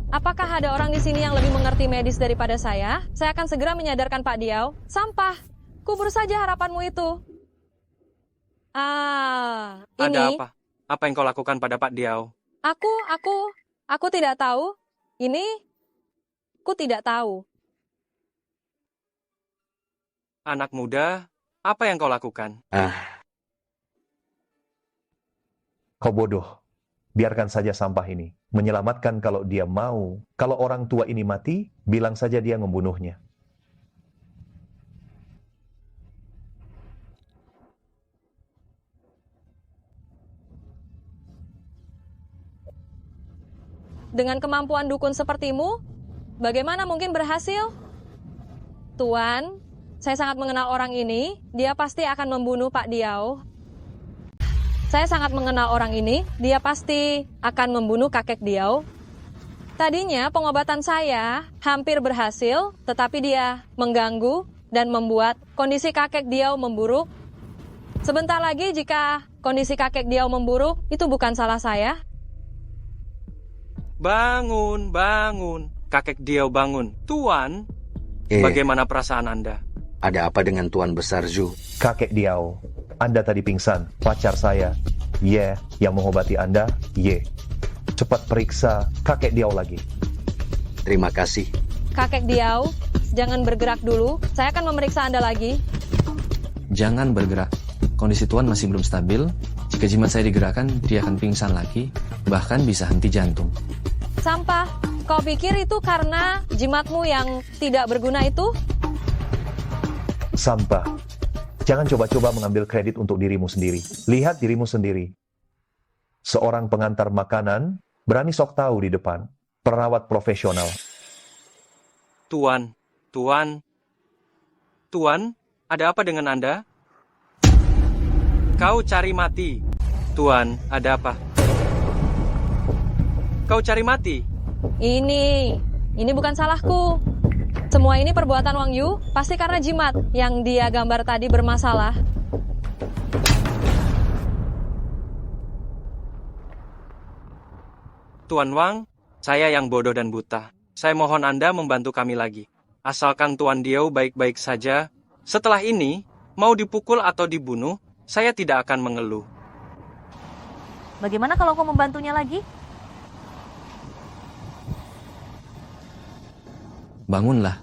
Apakah ada orang di sini yang lebih mengerti medis daripada saya? Saya akan segera menyadarkan Pak Diao. Sampah, kubur saja harapanmu itu. Ini. Ada apa? Apa yang kau lakukan pada Pak Diao? Aku tidak tahu. Ini, aku tidak tahu. Anak muda, apa yang kau lakukan? Kau bodoh. Biarkan saja Sampah ini menyelamatkan kalau dia mau. Kalau orang tua ini mati, bilang saja dia membunuhnya. Dengan kemampuan dukun sepertimu, bagaimana mungkin berhasil? Tuan, saya sangat mengenal orang ini. Dia pasti akan membunuh Pak Diao. Saya sangat mengenal orang ini. Dia pasti akan membunuh kakek Diao. Tadinya pengobatan saya hampir berhasil, tetapi dia mengganggu dan membuat kondisi kakek Diao memburuk. Sebentar lagi jika kondisi kakek Diao memburuk, itu bukan salah saya. Bangun. Kakek Diao bangun. Tuan, bagaimana perasaan Anda? Ada apa dengan Tuan Besar Zhu? Kakek Diao, Anda tadi pingsan. Pacar saya, yang mengobati Anda, Cepat periksa kakek Diao lagi. Terima kasih. Kakek Diao, jangan bergerak dulu. Saya akan memeriksa Anda lagi. Jangan bergerak. Kondisi Tuan masih belum stabil. Jika jimat saya digerakkan, dia akan pingsan lagi. Bahkan bisa henti jantung. Sampah, kau pikir itu karena jimatmu yang tidak berguna itu? Sampah, Jangan coba-coba mengambil kredit untuk dirimu sendiri. Lihat dirimu sendiri. Seorang pengantar makanan berani sok tahu di depan. Perawat profesional. Tuan, ada apa dengan Anda? Kau cari mati. Tuan, ada apa? Kau cari mati? Ini bukan salahku. Semua ini perbuatan Wang Yu, pasti karena jimat yang dia gambar tadi bermasalah. Tuan Wang, saya yang bodoh dan buta. Saya mohon Anda membantu kami lagi. Asalkan Tuan Diau baik-baik saja. Setelah ini, mau dipukul atau dibunuh, saya tidak akan mengeluh. Bagaimana kalau kau membantunya lagi? Bangunlah.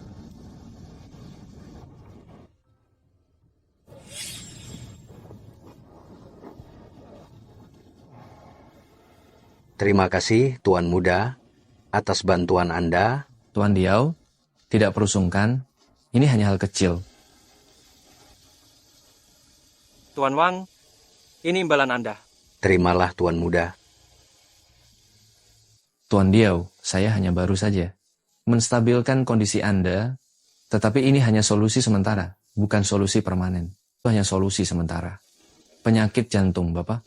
Terima kasih, Tuan Muda, atas bantuan Anda. Tuan Diau, tidak perlu sungkan. Ini hanya hal kecil. Tuan Wang, ini imbalan Anda. Terimalah, Tuan Muda. Tuan Diau, saya hanya baru saja menstabilkan kondisi Anda, tetapi ini hanya solusi sementara, bukan solusi permanen. Itu hanya solusi sementara. Penyakit jantung, Bapak,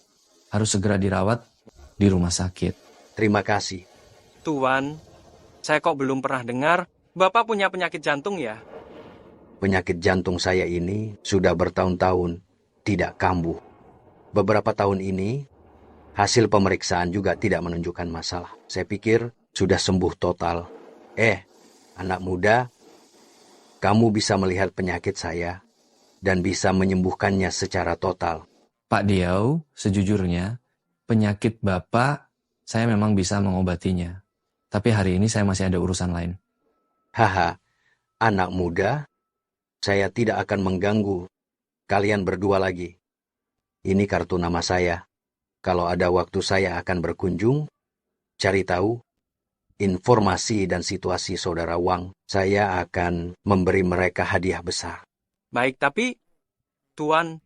harus segera dirawat di rumah sakit. Terima kasih. Tuan, saya kok belum pernah dengar Bapak punya penyakit jantung ya? Penyakit jantung saya ini sudah bertahun-tahun tidak kambuh. Beberapa tahun ini, hasil pemeriksaan juga tidak menunjukkan masalah. Saya pikir sudah sembuh total. Anak muda, kamu bisa melihat penyakit saya dan bisa menyembuhkannya secara total. Pak Diau, sejujurnya, penyakit Bapak, saya memang bisa mengobatinya. Tapi hari ini saya masih ada urusan lain. Haha, anak muda, saya tidak akan mengganggu kalian berdua lagi. Ini kartu nama saya. Kalau ada waktu saya akan berkunjung, cari tahu informasi dan situasi saudara Wang. Saya akan memberi mereka hadiah besar. Baik, tapi Tuan,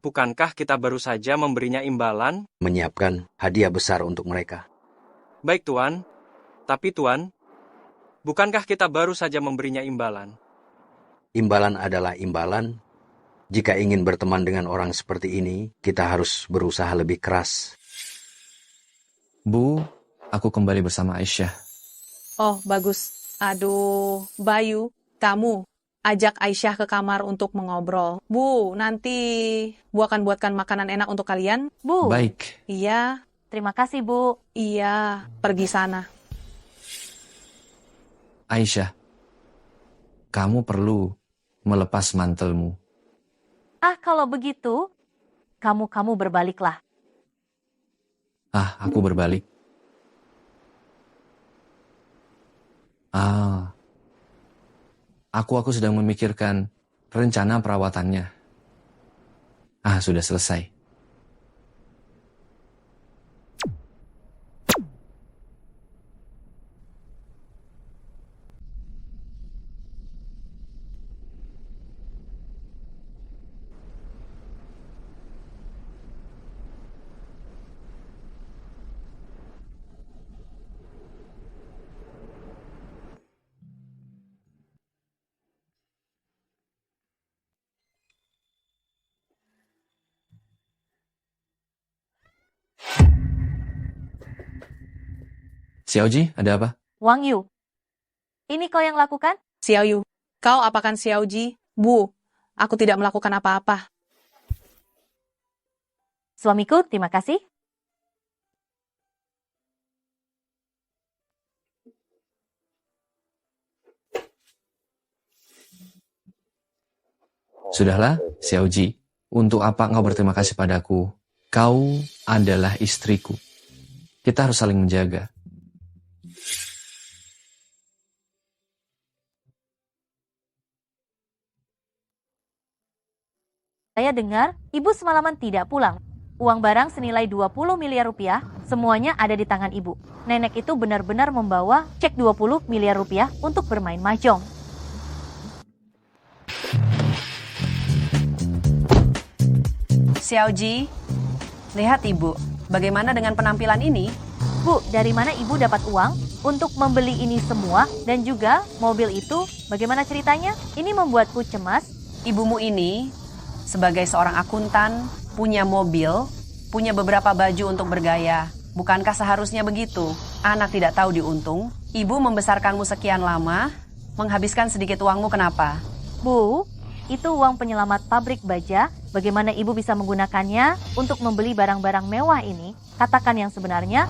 bukankah kita baru saja memberinya imbalan? Menyiapkan hadiah besar untuk mereka. Baik, Tuan. Tapi, Tuan, bukankah kita baru saja memberinya imbalan? Imbalan adalah imbalan. Jika ingin berteman dengan orang seperti ini, kita harus berusaha lebih keras. Bu, aku kembali bersama Aisyah. Oh, bagus. Aduh, Bayu, kamu ajak Aisyah ke kamar untuk mengobrol. Bu, nanti Bu akan buatkan makanan enak untuk kalian. Bu. Baik. Iya. Terima kasih, Bu. Iya, pergi sana. Aisyah, kamu perlu melepas mantelmu. Kalau begitu, kamu berbaliklah. Aku berbalik. Aku sedang memikirkan rencana perawatannya. Sudah selesai. Xiaoji, ada apa? Wang Yu, ini kau yang lakukan? Xiao Yu, kau apakan Xiaoji? Bu, aku tidak melakukan apa-apa. Suamiku, terima kasih. Sudahlah, Xiaoji. Untuk apa engkau berterima kasih padaku? Kau adalah istriku. Kita harus saling menjaga. Saya dengar ibu semalaman tidak pulang. Uang barang senilai 20 miliar rupiah, semuanya ada di tangan ibu. Nenek itu benar-benar membawa cek 20 miliar rupiah untuk bermain mahjong. Xiaoji, lihat ibu, bagaimana dengan penampilan ini? Bu, dari mana ibu dapat uang untuk membeli ini semua dan juga mobil itu? Bagaimana ceritanya? Ini membuatku cemas. Ibumu ini sebagai seorang akuntan, punya mobil, punya beberapa baju untuk bergaya. Bukankah seharusnya begitu? Anak tidak tahu diuntung. Ibu membesarkanmu sekian lama, menghabiskan sedikit uangmu kenapa? Bu, itu uang penyelamat pabrik baja. Bagaimana ibu bisa menggunakannya untuk membeli barang-barang mewah ini? Katakan yang sebenarnya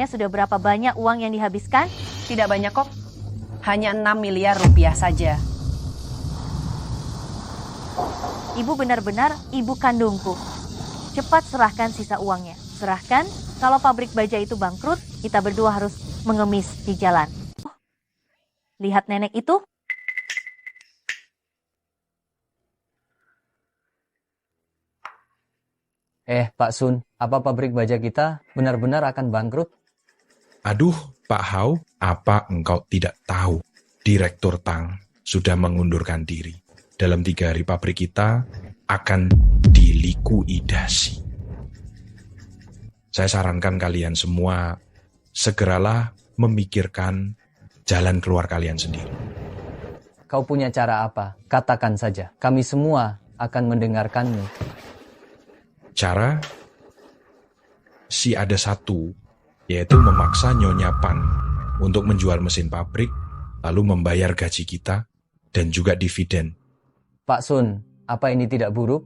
sudah berapa banyak uang yang dihabiskan? Tidak banyak kok, hanya 6 miliar rupiah saja. Ibu benar-benar ibu kandungku. Cepat serahkan sisa uangnya. Serahkan, kalau pabrik baja itu bangkrut, kita berdua harus mengemis di jalan. Lihat nenek itu. Pak Sun, apa pabrik baja kita benar-benar akan bangkrut? Aduh, Pak Hao, apa engkau tidak tahu? Direktur Tang sudah mengundurkan diri. Dalam 3 hari pabrik kita akan dilikuidasi. Saya sarankan kalian semua, segeralah memikirkan jalan keluar kalian sendiri. Kau punya cara apa? Katakan saja, kami semua akan mendengarkanmu. Cara? Ada satu, yaitu memaksa Nyonya Pan untuk menjual mesin pabrik, lalu membayar gaji kita, dan juga dividen. Pak Sun, apa ini tidak buruk?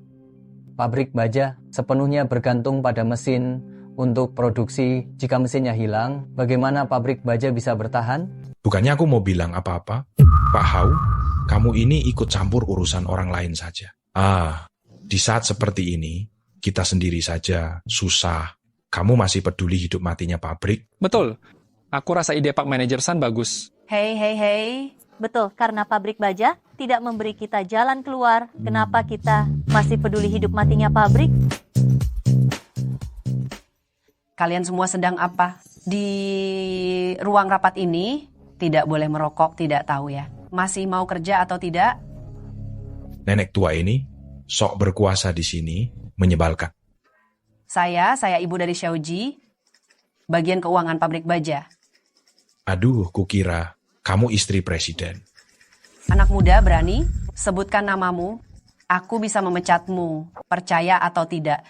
Pabrik baja sepenuhnya bergantung pada mesin untuk produksi. Jika mesinnya hilang, bagaimana pabrik baja bisa bertahan? Bukannya aku mau bilang apa-apa, Pak Hao, kamu ini ikut campur urusan orang lain saja. Di saat seperti ini, kita sendiri saja susah. Kamu masih peduli hidup matinya pabrik? Betul. Aku rasa ide Pak Manajer San bagus. Hei. Betul, karena pabrik baja tidak memberi kita jalan keluar. Kenapa kita masih peduli hidup matinya pabrik? Kalian semua sedang apa? Di ruang rapat ini tidak boleh merokok, tidak tahu ya. Masih mau kerja atau tidak? Nenek tua ini sok berkuasa di sini, menyebalkan. Saya ibu dari Xiaoji, bagian keuangan pabrik baja. Aduh, kukira kamu istri presiden. Anak muda berani, sebutkan namamu, aku bisa memecatmu, percaya atau tidak.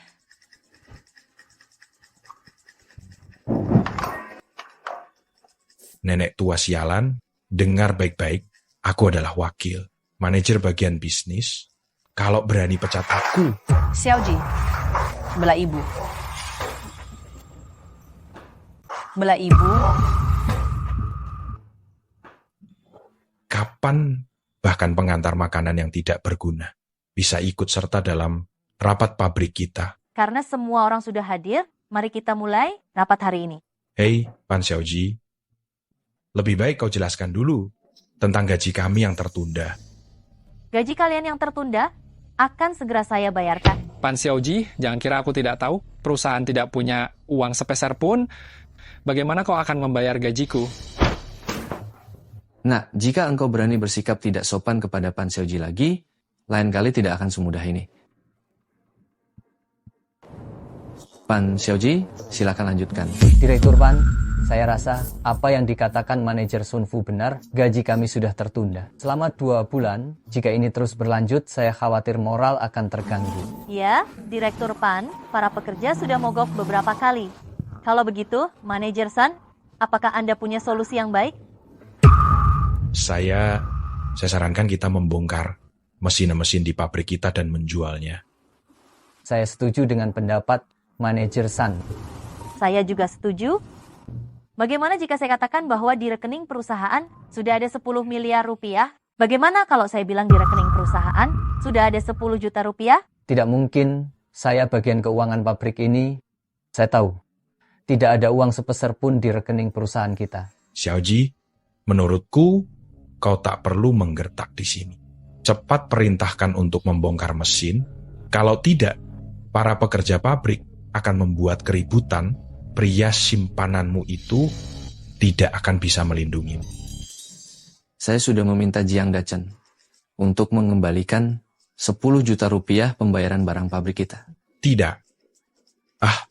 Nenek tua sialan, dengar baik-baik, aku adalah wakil, manajer bagian bisnis. Kalau berani pecat aku. Xiaoji, belah ibu. Belah ibu. Kapan bahkan pengantar makanan yang tidak berguna bisa ikut serta dalam rapat pabrik kita? Karena semua orang sudah hadir, mari kita mulai rapat hari ini. Hei, Pan Xiaoji, lebih baik kau jelaskan dulu tentang gaji kami yang tertunda. Gaji kalian yang tertunda akan segera saya bayarkan. Pan Xiaoji, jangan kira aku tidak tahu. Perusahaan tidak punya uang sepeser pun. Bagaimana kau akan membayar gajiku? Nah, jika engkau berani bersikap tidak sopan kepada Pan Xiaoji lagi, lain kali tidak akan semudah ini. Pan Xiaoji, silakan lanjutkan. Direktur Pan, saya rasa apa yang dikatakan manajer Sun Fu benar, gaji kami sudah tertunda. Selama 2 bulan, jika ini terus berlanjut, saya khawatir moral akan terganggu. Ya, Direktur Pan, para pekerja sudah mogok beberapa kali. Kalau begitu, manajer San, apakah Anda punya solusi yang baik? Saya sarankan kita membongkar mesin-mesin di pabrik kita dan menjualnya. Saya setuju dengan pendapat manajer San. Saya juga setuju. Bagaimana jika saya katakan bahwa di rekening perusahaan sudah ada 10 miliar rupiah? Bagaimana kalau saya bilang di rekening perusahaan sudah ada 10 juta rupiah? Tidak mungkin, saya bagian keuangan pabrik ini. Saya tahu, tidak ada uang sepeser pun di rekening perusahaan kita. Xiaoji, menurutku kau tak perlu menggertak di sini. Cepat perintahkan untuk membongkar mesin. Kalau tidak, para pekerja pabrik akan membuat keributan. Pria simpananmu itu tidak akan bisa melindungimu. Saya sudah meminta Jiang Dacen untuk mengembalikan 10 juta rupiah pembayaran barang pabrik kita. Tidak.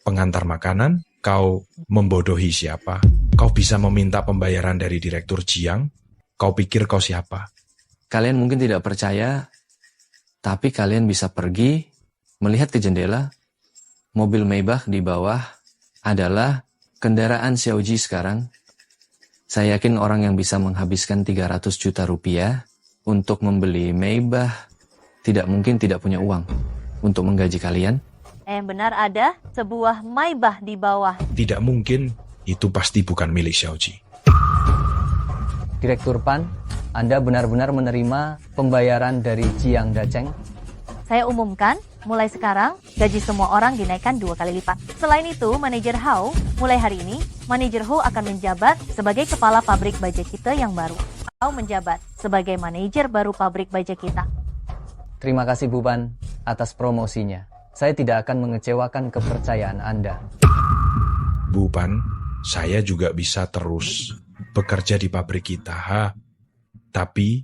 Pengantar makanan, kau membodohi siapa? Kau bisa meminta pembayaran dari Direktur Jiang? Kau pikir kau siapa? Kalian mungkin tidak percaya, tapi kalian bisa pergi, melihat ke jendela, mobil Maybach di bawah adalah kendaraan Xiaoji sekarang. Saya yakin orang yang bisa menghabiskan 300 juta rupiah untuk membeli Maybach tidak mungkin tidak punya uang untuk menggaji kalian. Benar ada sebuah Maybach di bawah. Tidak mungkin, itu pasti bukan milik Xiaoji. Direktur Pan, Anda benar-benar menerima pembayaran dari Jiang Dacheng? Saya umumkan, mulai sekarang, gaji semua orang dinaikkan 2 kali lipat. Selain itu, Manajer Hao, mulai hari ini, Manajer Hao akan menjabat sebagai kepala pabrik baja kita yang baru. Hao menjabat sebagai manajer baru pabrik baja kita. Terima kasih Bu Pan atas promosinya. Saya tidak akan mengecewakan kepercayaan Anda. Bu Pan, saya juga bisa terus bekerja di pabrik kita, tapi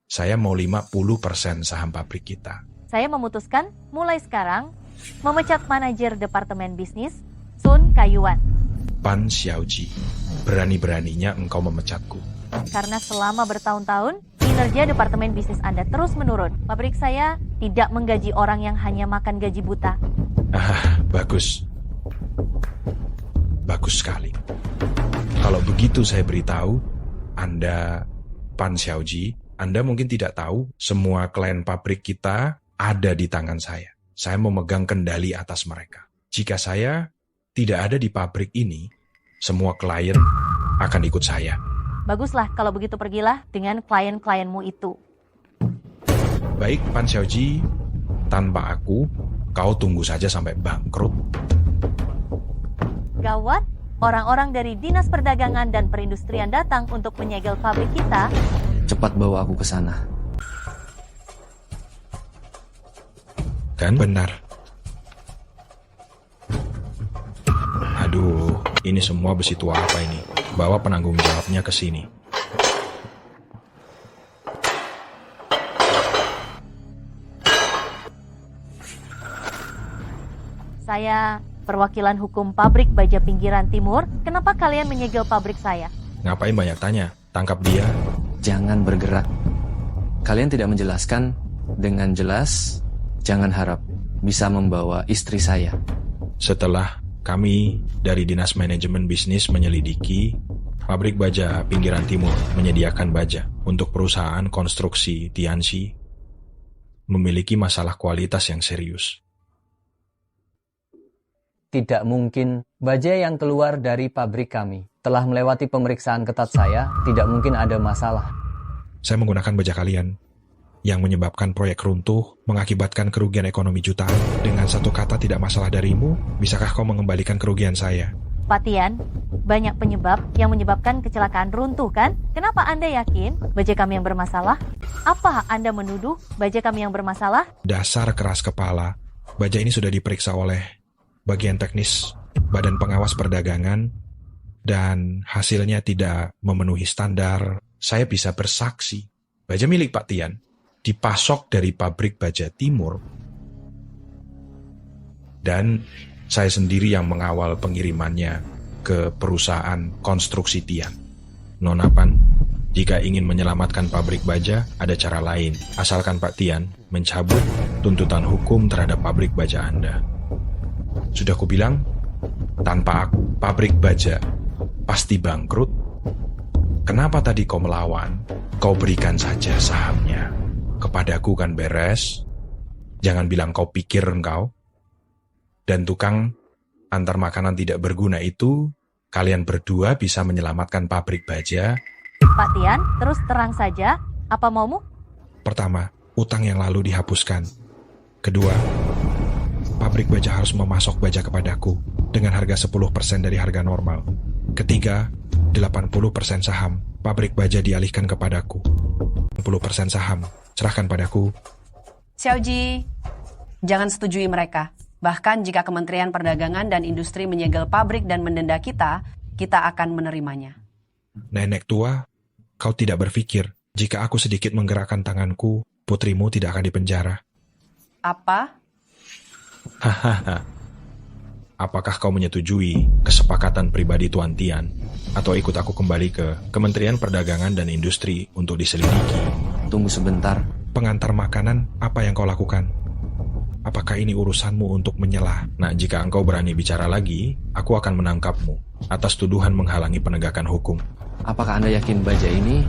saya mau 50% saham pabrik kita. Saya memutuskan mulai sekarang memecat manajer departemen bisnis Sun Kayuan. Pan Xiaoji, berani-beraninya engkau memecatku. Karena selama bertahun-tahun, kinerja departemen bisnis Anda terus menurun. Pabrik saya tidak menggaji orang yang hanya makan gaji buta. Bagus. Bagus sekali. Kalau begitu saya beritahu, Anda, Pan Xiaoji, Anda mungkin tidak tahu semua klien pabrik kita ada di tangan saya. Saya memegang kendali atas mereka. Jika saya tidak ada di pabrik ini, semua klien akan ikut saya. Baguslah, kalau begitu pergilah dengan klien-klienmu itu. Baik, Pan Xiaoji, tanpa aku, kau tunggu saja sampai bangkrut. Gawat, orang-orang dari Dinas Perdagangan dan Perindustrian datang untuk menyegel pabrik kita. Cepat bawa aku ke sana. Kan benar. Aduh, ini semua besi tua apa ini? Bawa penanggung jawabnya ke sini. Saya perwakilan hukum pabrik baja pinggiran timur. Kenapa kalian menyegel pabrik saya? Ngapain banyak tanya? Tangkap dia. Jangan bergerak. Kalian tidak menjelaskan dengan jelas. Jangan harap bisa membawa istri saya. Setelah kami dari Dinas Manajemen Bisnis menyelidiki, pabrik baja pinggiran timur menyediakan baja untuk perusahaan konstruksi Tianxi memiliki masalah kualitas yang serius. Tidak mungkin baja yang keluar dari pabrik kami telah melewati pemeriksaan ketat saya, tidak mungkin ada masalah. Saya menggunakan baja kalian yang menyebabkan proyek runtuh, mengakibatkan kerugian ekonomi jutaan. Dengan satu kata tidak masalah darimu, bisakah kau mengembalikan kerugian saya? Pak Tian, banyak penyebab yang menyebabkan kecelakaan runtuh kan? Kenapa Anda yakin baja kami yang bermasalah? Apa Anda menuduh baja kami yang bermasalah? Dasar keras kepala. Baja ini sudah diperiksa oleh bagian teknis Badan Pengawas Perdagangan dan hasilnya tidak memenuhi standar. Saya bisa bersaksi. Baja milik Pak Tian dipasok dari pabrik baja timur. Dan saya sendiri yang mengawal pengirimannya ke perusahaan konstruksi Tian. Nona Pan, jika ingin menyelamatkan pabrik baja, ada cara lain. Asalkan Pak Tian mencabut tuntutan hukum terhadap pabrik baja Anda. Sudah kubilang, tanpa aku, pabrik baja pasti bangkrut. Kenapa tadi kau melawan? Kau berikan saja sahamnya. Kepadaku kan beres. Jangan bilang kau pikir engkau. Dan tukang antar makanan tidak berguna itu, kalian berdua bisa menyelamatkan pabrik baja. Pak Tian, terus terang saja, apa maumu? Pertama, utang yang lalu dihapuskan. Kedua, pabrik baja harus memasok baja kepadaku dengan harga 10% dari harga normal. Ketiga, 80% saham pabrik baja dialihkan kepadaku. 60% saham serahkan padaku. Xiaoji, jangan setujui mereka. Bahkan jika Kementerian Perdagangan dan Industri menyegel pabrik dan mendenda kita akan menerimanya. Nenek tua, kau tidak berpikir jika aku sedikit menggerakkan tanganku, putrimu tidak akan dipenjara. Apa? Hahaha. Apakah kau menyetujui kesepakatan pribadi Tuan Tian atau ikut aku kembali ke Kementerian Perdagangan dan Industri untuk diselidiki? Tunggu sebentar. Pengantar makanan, apa yang kau lakukan? Apakah ini urusanmu untuk menyela? Nah, jika engkau berani bicara lagi, aku akan menangkapmu atas tuduhan menghalangi penegakan hukum. Apakah Anda yakin baja ini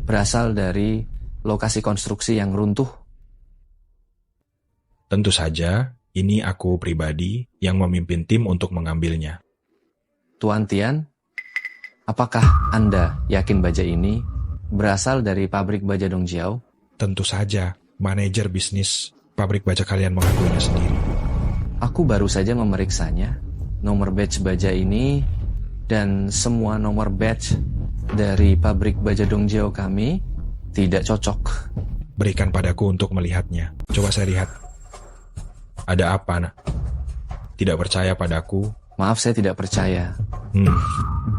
berasal dari lokasi konstruksi yang runtuh? Tentu saja, ini aku pribadi yang memimpin tim untuk mengambilnya. Tuan Tian, apakah Anda yakin baja ini berasal dari pabrik baja Dongjiao? Tentu saja, manajer bisnis pabrik baja kalian mengakuinya sendiri. Aku baru saja memeriksanya. Nomor badge baja ini dan semua nomor badge dari pabrik baja Dongjiao kami tidak cocok. Berikan padaku untuk melihatnya. Coba saya lihat. Ada apa, nak? Tidak percaya padaku? Maaf, saya tidak percaya.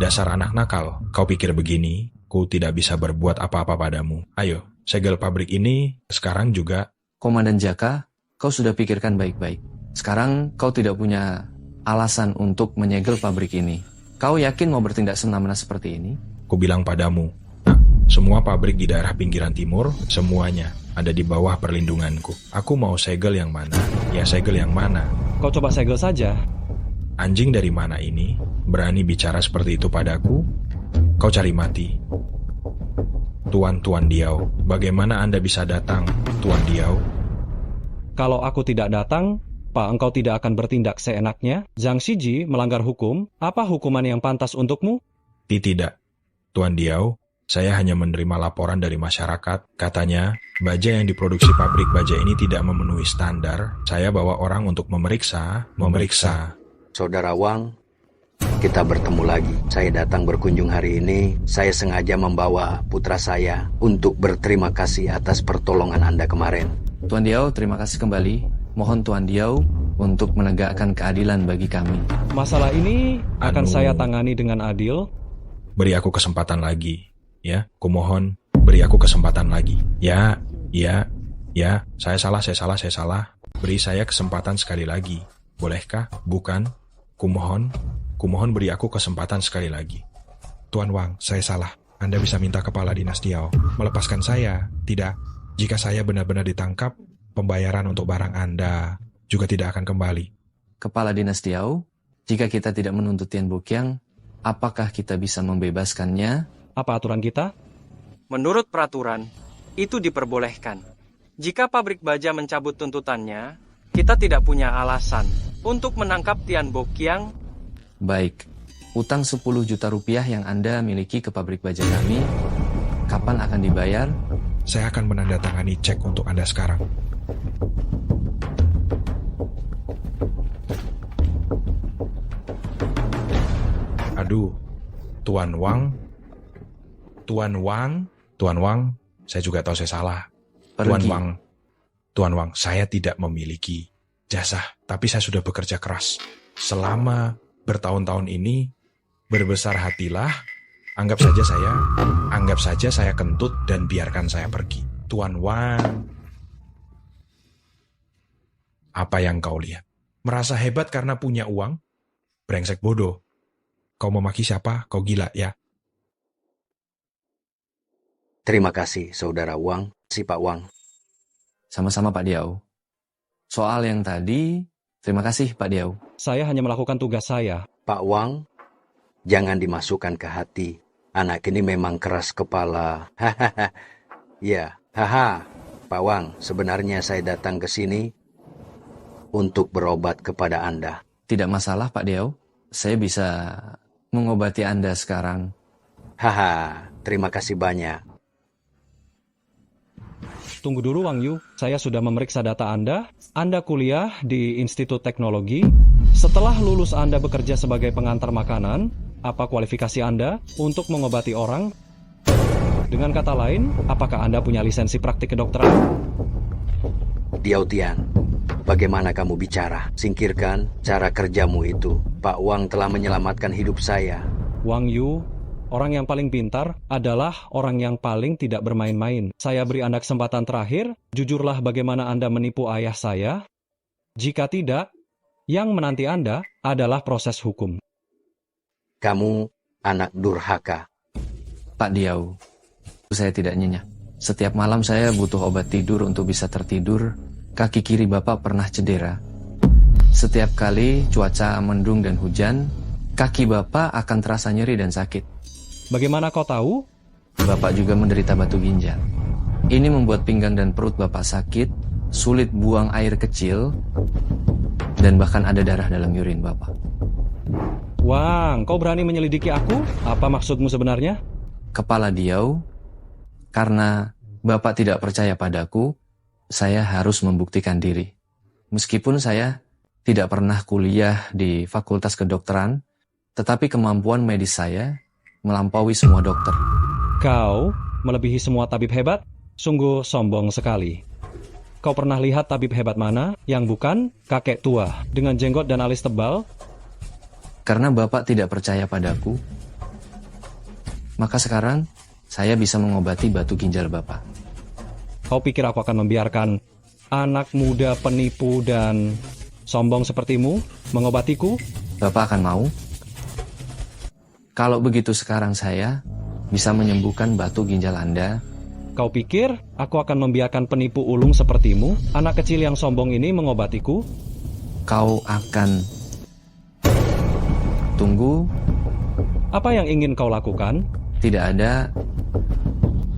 Dasar anak nakal. Kau pikir begini, ku tidak bisa berbuat apa-apa padamu. Ayo, segel pabrik ini sekarang juga. Komandan Jaka, kau sudah pikirkan baik-baik. Sekarang kau tidak punya alasan untuk menyegel pabrik ini. Kau yakin mau bertindak semena-mena seperti ini? Ku bilang padamu, semua pabrik di daerah pinggiran timur, semuanya ada di bawah perlindunganku. Aku mau segel yang mana, ya segel yang mana. Kau coba segel saja. Anjing dari mana ini berani bicara seperti itu padaku? Kau cari mati. Tuan Diao, bagaimana Anda bisa datang, Tuan Diao? Kalau aku tidak datang, Pak, engkau tidak akan bertindak seenaknya. Zhang Shiji melanggar hukum. Apa hukuman yang pantas untukmu? Tidak, Tuan Diao. Saya hanya menerima laporan dari masyarakat. Katanya, baja yang diproduksi pabrik baja ini tidak memenuhi standar. Saya bawa orang untuk memeriksa. Saudara Wang, kita bertemu lagi. Saya datang berkunjung hari ini. Saya sengaja membawa putra saya untuk berterima kasih atas pertolongan Anda kemarin. Tuan Diao, terima kasih kembali. Mohon Tuan Diao untuk menegakkan keadilan bagi kami. Masalah ini akan saya tangani dengan adil. Beri aku kesempatan lagi, ya. Kumohon, beri aku kesempatan lagi. Ya. Saya salah. Beri saya kesempatan sekali lagi. Bolehkah? Bukan? Kumohon beri aku kesempatan sekali lagi. Tuan Wang, saya salah. Anda bisa minta kepala dinas Diao melepaskan saya. Tidak. Jika saya benar-benar ditangkap, pembayaran untuk barang Anda juga tidak akan kembali. Kepala dinas Diao, jika kita tidak menuntut Tian Boqiang, apakah kita bisa membebaskannya? Apa aturan kita? Menurut peraturan, itu diperbolehkan. Jika pabrik baja mencabut tuntutannya, kita tidak punya alasan untuk menangkap Tian Boqiang. Baik, utang 10 juta rupiah yang Anda miliki ke pabrik baja kami, kapan akan dibayar? Saya akan menandatangani cek untuk Anda sekarang. Aduh, Tuan Wang, saya juga tahu saya salah. Pergi. Tuan Wang, saya tidak memiliki jasa, tapi saya sudah bekerja keras. Selama bertahun-tahun ini, berbesar hatilah, anggap saja saya kentut dan biarkan saya pergi. Tuan Wang, apa yang kau lihat? Merasa hebat karena punya uang? Brengsek bodoh. Kau memaki siapa? Kau gila, ya? Terima kasih, Saudara Wang, si Pak Wang. Sama-sama, Pak Diao. Soal yang tadi, terima kasih, Pak Diao. Saya hanya melakukan tugas saya. Pak Wang, jangan dimasukkan ke hati. Anak ini memang keras kepala. Hahaha. Ya, Pak Wang, sebenarnya saya datang ke sini untuk berobat kepada Anda. Tidak masalah, Pak Diao. Saya bisa mengobati Anda sekarang. Terima kasih banyak. Tunggu dulu, Wang Yu. Saya sudah memeriksa data Anda. Anda kuliah di Institut Teknologi. Setelah lulus Anda bekerja sebagai pengantar makanan. Apa kualifikasi Anda untuk mengobati orang? Dengan kata lain, apakah Anda punya lisensi praktik kedokteran? Diao Tian, bagaimana kamu bicara? Singkirkan cara kerjamu itu. Pak Wang telah menyelamatkan hidup saya. Wang Yu, orang yang paling pintar adalah orang yang paling tidak bermain-main. Saya beri Anda kesempatan terakhir. Jujurlah bagaimana Anda menipu ayah saya. Jika tidak, yang menanti Anda adalah proses hukum. Kamu anak durhaka. Pak Diau, saya tidak nyenyak. Setiap malam saya butuh obat tidur untuk bisa tertidur. Kaki kiri Bapak pernah cedera. Setiap kali cuaca mendung dan hujan, kaki Bapak akan terasa nyeri dan sakit. Bagaimana kau tahu? Bapak juga menderita batu ginjal. Ini membuat pinggang dan perut Bapak sakit, sulit buang air kecil, dan bahkan ada darah dalam urin Bapak. Wang, kau berani menyelidiki aku? Apa maksudmu sebenarnya? Kepala Diau, karena Bapak tidak percaya padaku, saya harus membuktikan diri. Meskipun saya tidak pernah kuliah di Fakultas Kedokteran, tetapi kemampuan medis saya melampaui semua dokter. Kau melebihi semua tabib hebat? Sungguh sombong sekali. Kau pernah lihat tabib hebat mana yang bukan kakek tua dengan jenggot dan alis tebal? Karena Bapak tidak percaya padaku, maka sekarang saya bisa mengobati batu ginjal Bapak. Kau pikir aku akan membiarkan anak muda penipu dan sombong sepertimu mengobatiku? Bapak akan mau? Kalau begitu sekarang saya bisa menyembuhkan batu ginjal Anda. Kau pikir aku akan membiarkan penipu ulung sepertimu, anak kecil yang sombong ini mengobatiku? Kau akan tunggu. Apa yang ingin kau lakukan? Tidak ada,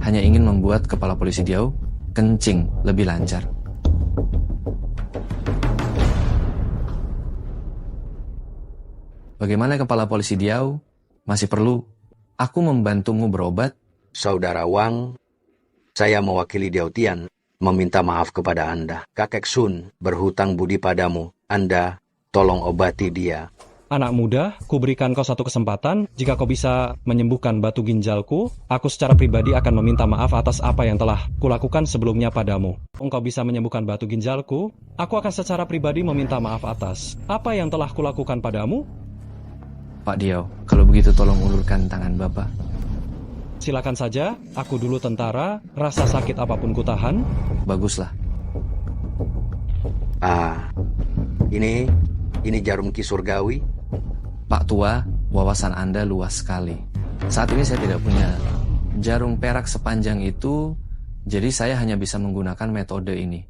hanya ingin membuat kepala polisi Diau kencing lebih lancar. Bagaimana kepala polisi Diau? Masih perlu aku membantumu berobat? Saudara Wang, saya mewakili Diau Tian meminta maaf kepada Anda. Kakek Sun berhutang budi padamu. Anda tolong obati dia. Anak muda, kuberikan kau satu kesempatan. Jika kau bisa menyembuhkan batu ginjalku, aku secara pribadi akan meminta maaf atas apa yang telah kulakukan sebelumnya padamu. Engkau bisa menyembuhkan batu ginjalku, aku akan secara pribadi meminta maaf atas apa yang telah kulakukan padamu. Pak Diau, kalau begitu tolong ulurkan tangan Bapak. Silakan saja, aku dulu tentara, rasa sakit apapun kutahan. Baguslah. Ini jarum ki surgawi. Pak Tua, wawasan Anda luas sekali. Saat ini saya tidak punya jarum perak sepanjang itu, jadi saya hanya bisa menggunakan metode ini.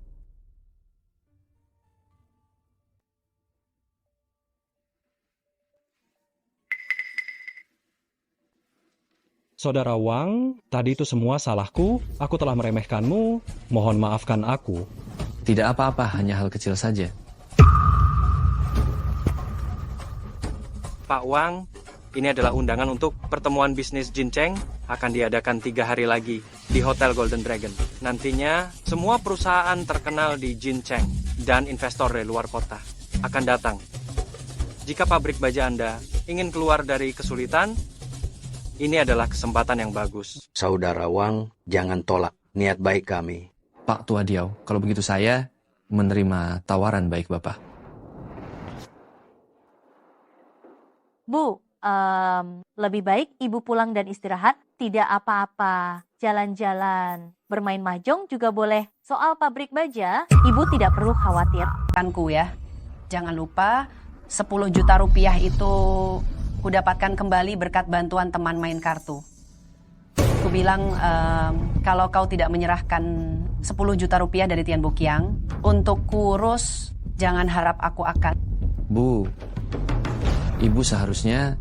Saudara Wang, tadi itu semua salahku. Aku telah meremehkanmu. Mohon maafkan aku. Tidak apa-apa, hanya hal kecil saja. Pak Wang, ini adalah undangan untuk pertemuan bisnis Jincheng akan diadakan 3 hari lagi di Hotel Golden Dragon. Nantinya, semua perusahaan terkenal di Jincheng dan investor dari luar kota akan datang. Jika pabrik baja Anda ingin keluar dari kesulitan, ini adalah kesempatan yang bagus. Saudara Wang, jangan tolak niat baik kami. Pak Tua Diau, kalau begitu saya menerima tawaran baik Bapak. Bu, lebih baik ibu pulang dan istirahat. Tidak apa-apa, jalan-jalan, bermain mahjong juga boleh. Soal pabrik baja, ibu tidak perlu khawatir. Kanku ya, jangan lupa 10 juta rupiah itu kudapatkan kembali berkat bantuan teman main kartu. Ku bilang kalau kau tidak menyerahkan 10 juta rupiah dari Tian Bokiang untuk kurus, jangan harap aku akan. Bu, Ibu seharusnya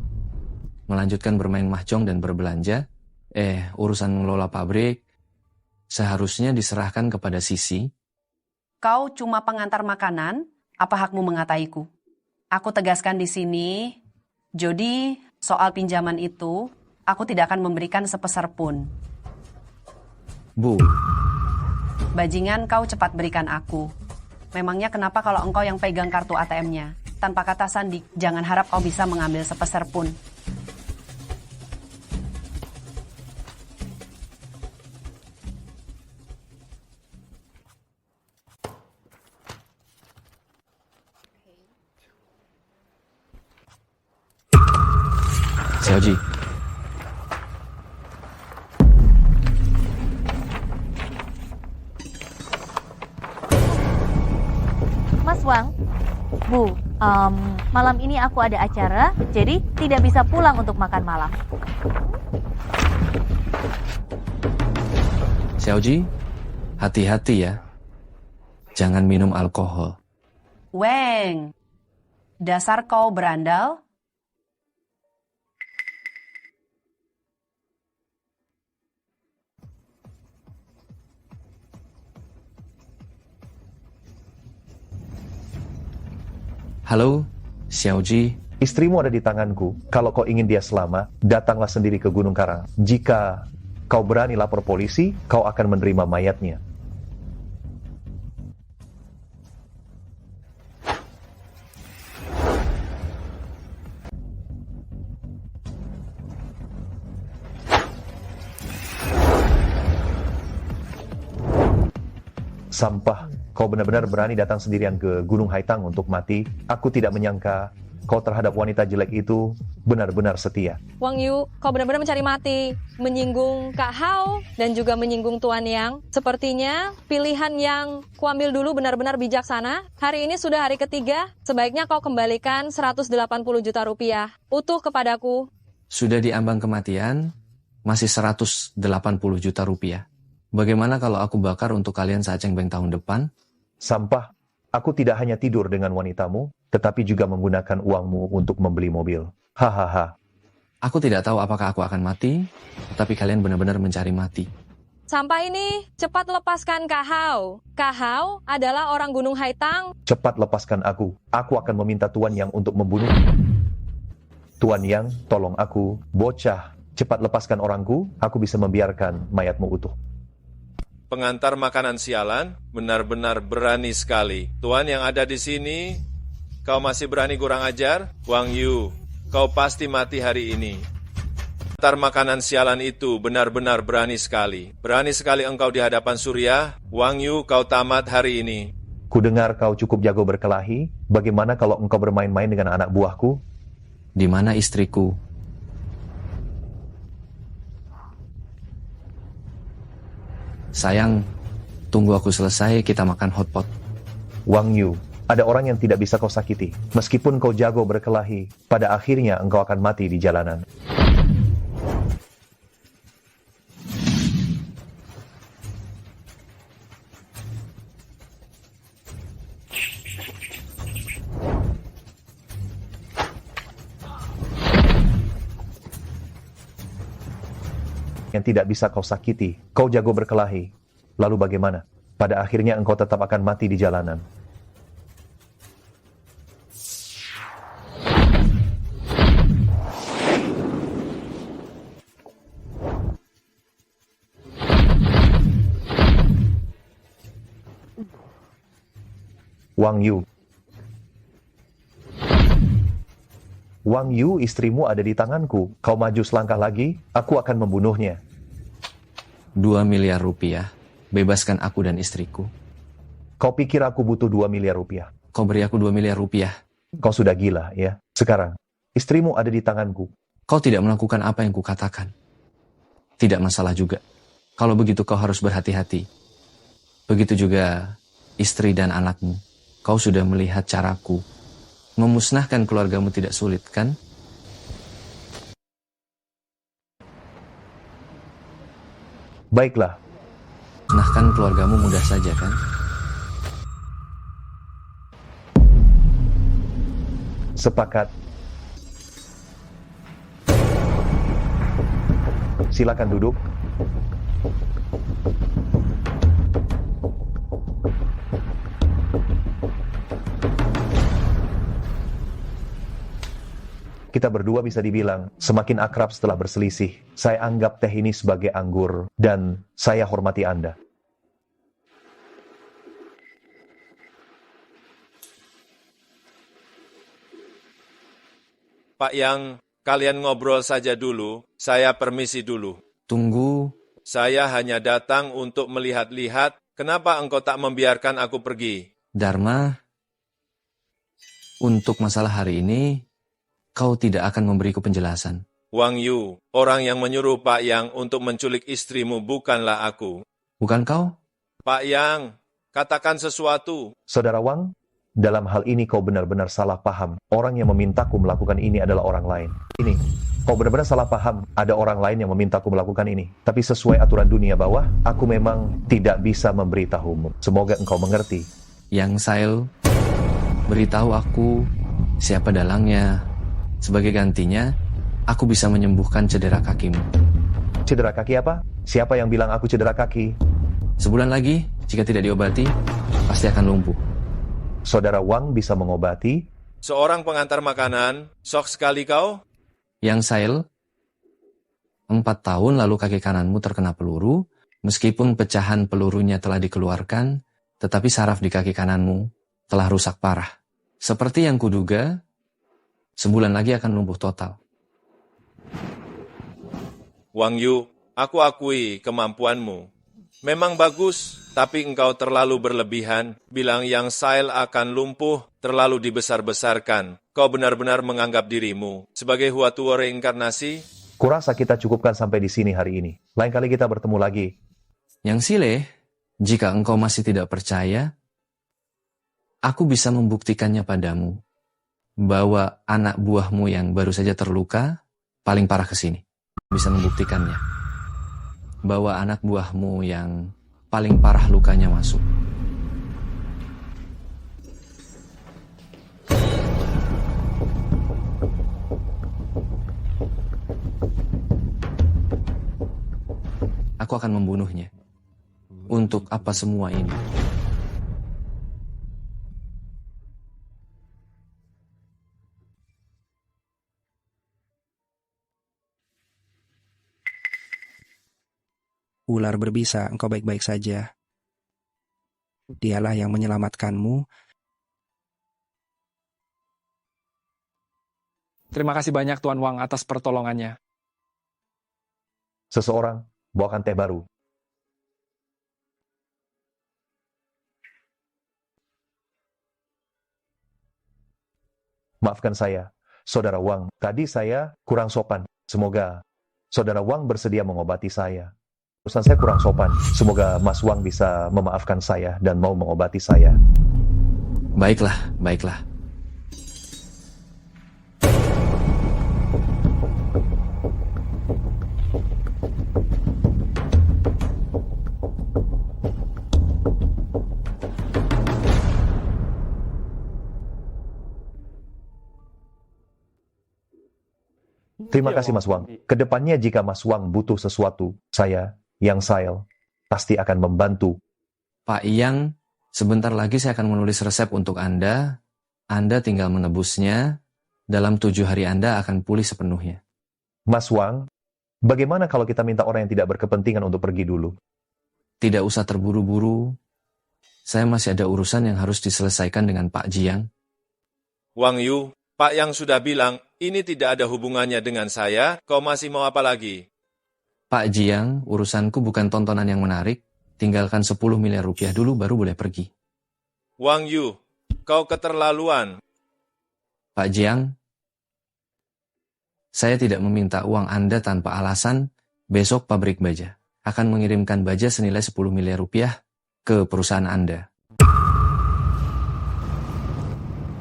melanjutkan bermain mahjong dan berbelanja. Urusan mengelola pabrik seharusnya diserahkan kepada Sisi. Kau cuma pengantar makanan, apa hakmu mengataiku? Aku tegaskan di sini, Jody, soal pinjaman itu, aku tidak akan memberikan sepeser pun. Bu. Bajingan kau cepat berikan aku. Memangnya kenapa kalau engkau yang pegang kartu ATM-nya? Tanpa kata sandi, jangan harap kau bisa mengambil sepeser pun. Xiaoji. Mas Wang. Bu, malam ini aku ada acara, jadi tidak bisa pulang untuk makan malam. Xiaoji, hati-hati ya. Jangan minum alkohol. Weng, dasar kau berandal. Halo, Xiaoji. Istrimu ada di tanganku. Kalau kau ingin dia selamat, datanglah sendiri ke Gunung Karang. Jika kau berani lapor polisi, kau akan menerima mayatnya. Sampah, kau benar-benar berani datang sendirian ke Gunung Haitang untuk mati. Aku tidak menyangka kau terhadap wanita jelek itu benar-benar setia. Wang Yu, kau benar-benar mencari mati, menyinggung Kak Hao dan juga menyinggung Tuan Yang. Sepertinya pilihan yang kuambil dulu benar-benar bijaksana. Hari ini sudah hari ketiga, sebaiknya kau kembalikan 180 juta rupiah utuh kepadaku. Sudah diambang kematian, masih 180 juta rupiah. Bagaimana kalau aku bakar untuk kalian saat Cengbeng tahun depan? Sampah, aku tidak hanya tidur dengan wanitamu, tetapi juga menggunakan uangmu untuk membeli mobil. Hahaha. Aku tidak tahu apakah aku akan mati, tapi kalian benar-benar mencari mati. Sampai ini, cepat lepaskan Kak Hao. Kak Hao adalah orang Gunung Haitang. Cepat lepaskan aku. Aku akan meminta Tuan Yang untuk membunuh. Tuan Yang, tolong aku. Bocah, cepat lepaskan orangku. Aku bisa membiarkan mayatmu utuh. Pengantar makanan sialan, benar-benar berani sekali. Tuan yang ada di sini, kau masih berani kurang ajar? Wang Yu, kau pasti mati hari ini. Pengantar makanan sialan itu benar-benar berani sekali. Berani sekali engkau di hadapan Surya. Wang Yu, kau tamat hari ini. Kudengar kau cukup jago berkelahi. Bagaimana kalau engkau bermain-main dengan anak buahku? Di mana istriku? Sayang, tunggu aku selesai, kita makan hotpot. Wang Yu, ada orang yang tidak bisa kau sakiti. Meskipun kau jago berkelahi, pada akhirnya engkau akan mati di jalanan. Yang tidak bisa kau sakiti, kau jago berkelahi. Lalu bagaimana? Pada akhirnya engkau tetap akan mati di jalanan. Wang Yu. Wang Yu, istrimu ada di tanganku. Kau maju selangkah lagi, aku akan membunuhnya. 2 miliar rupiah, bebaskan aku dan istriku. Kau pikir aku butuh 2 miliar rupiah? Kau beri aku 2 miliar rupiah. Kau sudah gila, ya? Sekarang, istrimu ada di tanganku. Kau tidak melakukan apa yang kukatakan. Tidak masalah juga. Kalau begitu kau harus berhati-hati. Begitu juga istri dan anakmu. Kau sudah melihat caraku. Memusnahkan keluargamu tidak sulit, kan? Baiklah. Musnahkan keluargamu mudah saja, kan? Sepakat. Silakan duduk. Kita berdua bisa dibilang semakin akrab setelah berselisih. Saya anggap teh ini sebagai anggur, dan saya hormati Anda. Pak Yang, kalian ngobrol saja dulu, saya permisi dulu. Tunggu. Saya hanya datang untuk melihat-lihat, kenapa engkau tak membiarkan aku pergi? Dharma, untuk masalah hari ini, kau tidak akan memberiku penjelasan. Wang Yu, orang yang menyuruh Pak Yang untuk menculik istrimu bukanlah aku. Bukan kau? Pak Yang, katakan sesuatu. Saudara Wang, dalam hal ini kau benar-benar salah paham. Orang yang memintaku melakukan ini adalah orang lain. Ini, kau benar-benar salah paham. Ada orang lain yang memintaku melakukan ini. Tapi sesuai aturan dunia bawah, aku memang tidak bisa memberitahumu. Semoga engkau mengerti. Yang Sail, beritahu aku siapa dalangnya. Sebagai gantinya, aku bisa menyembuhkan cedera kakimu. Cedera kaki apa? Siapa yang bilang aku cedera kaki? Sebulan lagi, jika tidak diobati, pasti akan lumpuh. Saudara Wang bisa mengobati? Seorang pengantar makanan, sok sekali kau. Yang Sail, 4 tahun lalu kaki kananmu terkena peluru, meskipun pecahan pelurunya telah dikeluarkan, tetapi saraf di kaki kananmu telah rusak parah. Seperti yang kuduga, sebulan lagi akan lumpuh total. Wang Yu, aku akui kemampuanmu. Memang bagus, tapi engkau terlalu berlebihan. Bilang yang Sail akan lumpuh, terlalu dibesar-besarkan. Kau benar-benar menganggap dirimu sebagai Huatuo reinkarnasi? Kurasa kita cukupkan sampai di sini hari ini. Lain kali kita bertemu lagi. Yang Sile, jika engkau masih tidak percaya, aku bisa membuktikannya padamu bahwa anak buahmu yang baru saja terluka paling parah ke sini. Bisa membuktikannya bahwa anak buahmu yang paling parah lukanya masuk. Aku akan membunuhnya. Untuk apa semua ini? Ular berbisa, engkau baik-baik saja. Dialah yang menyelamatkanmu. Terima kasih banyak Tuan Wang atas pertolongannya. Seseorang, bawakan teh baru. Maafkan saya, Saudara Wang. Tadi saya kurang sopan. Semoga Saudara Wang bersedia mengobati saya. Urusan saya kurang sopan. Semoga Mas Wang bisa memaafkan saya dan mau mengobati saya. Baiklah, baiklah. Terima kasih Mas Wang. Kedepannya jika Mas Wang butuh sesuatu, saya, Yang Sail, pasti akan membantu. Pak Yang, sebentar lagi saya akan menulis resep untuk Anda. Anda tinggal menebusnya. Dalam 7 hari Anda akan pulih sepenuhnya. Mas Wang, bagaimana kalau kita minta orang yang tidak berkepentingan untuk pergi dulu? Tidak usah terburu-buru. Saya masih ada urusan yang harus diselesaikan dengan Pak Jiang. Wang Yu, Pak Yang sudah bilang, ini tidak ada hubungannya dengan saya, kau masih mau apa lagi? Pak Jiang, urusanku bukan tontonan yang menarik. Tinggalkan 10 miliar rupiah dulu baru boleh pergi. Wang Yu, kau keterlaluan. Pak Jiang, saya tidak meminta uang Anda tanpa alasan. Besok pabrik baja akan mengirimkan baja senilai 10 miliar rupiah ke perusahaan Anda.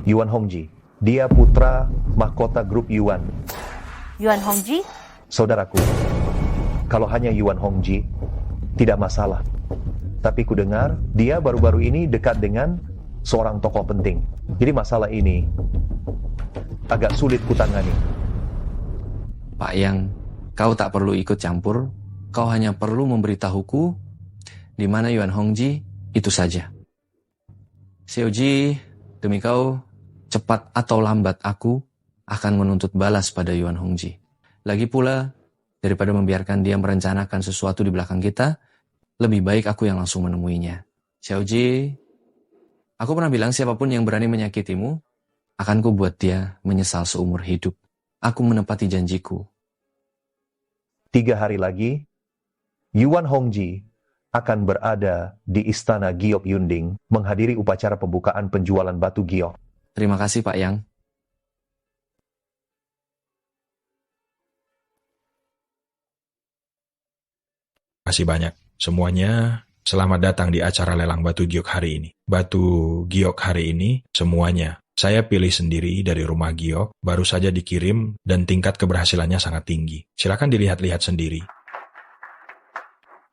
Yuan Hongji, dia putra mahkota grup Yuan. Yuan Hongji? Saudaraku, kalau hanya Yuan Hongji, tidak masalah. Tapi ku dengar, dia baru-baru ini dekat dengan seorang tokoh penting. Jadi masalah ini agak sulit kutangani. Pak Yang, kau tak perlu ikut campur. Kau hanya perlu memberitahuku di mana Yuan Hongji, itu saja. Xiaoji, demi kau, cepat atau lambat aku akan menuntut balas pada Yuan Hongji. Lagi pula, daripada membiarkan dia merencanakan sesuatu di belakang kita, lebih baik aku yang langsung menemuinya. Xiaoji, aku pernah bilang siapapun yang berani menyakitimu, akan ku buat dia menyesal seumur hidup. Aku menepati janjiku. 3 hari lagi, Yuan Hongji akan berada di Istana Giok Yunding menghadiri upacara pembukaan penjualan batu giok. Terima kasih Pak Yang. Terima kasih banyak. Semuanya Selamat datang di acara lelang batu giok hari ini. Batu giok hari ini semuanya saya pilih sendiri dari rumah giok, baru saja dikirim dan tingkat keberhasilannya sangat tinggi. Silakan dilihat-lihat sendiri.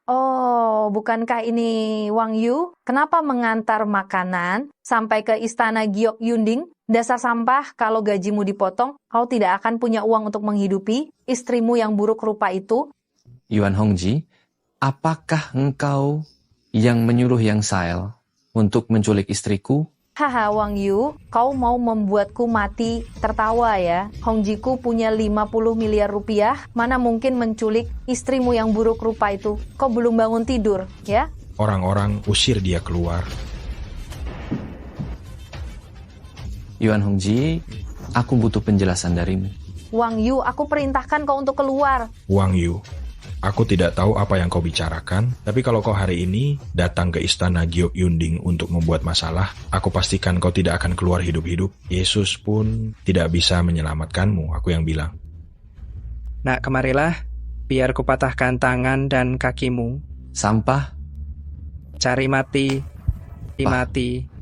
Oh, bukankah ini Wang Yu? Kenapa mengantar makanan sampai ke istana Giok Yunding? Dasar sampah, kalau gajimu dipotong, kau tidak akan punya uang untuk menghidupi istrimu yang buruk rupa itu. Yuan Hongji, apakah engkau yang menyuruh Yang Sail untuk menculik istriku? Haha, Wang Yu, kau mau membuatku mati tertawa ya. Hongjiku punya 50 miliar rupiah, mana mungkin menculik istrimu yang buruk rupa itu. Kau belum bangun tidur, ya? Orang-orang usir dia keluar. Yuan Hongji, aku butuh penjelasan darimu. Wang Yu, aku perintahkan kau untuk keluar. Wang Yu, aku tidak tahu apa yang kau bicarakan, tapi kalau kau hari ini datang ke istana Giok Yunding untuk membuat masalah, aku pastikan kau tidak akan keluar hidup-hidup. Yesus pun tidak bisa menyelamatkanmu, aku yang bilang. Nak, kemarilah, biar kupatahkan tangan dan kakimu. Sampah? Cari mati, dimati.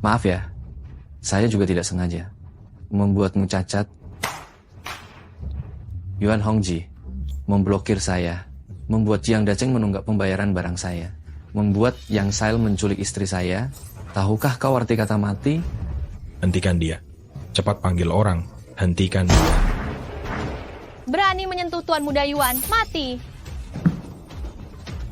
Maaf ya, saya juga tidak sengaja membuatmu cacat. Yuan Hongji memblokir saya, membuat Jiang Daceng menunggak pembayaran barang saya, membuat Yang Sail menculik istri saya. Tahukah kau arti kata mati? Hentikan dia. Cepat panggil orang. Hentikan dia. Berani menyentuh Tuan Muda Yuan, mati.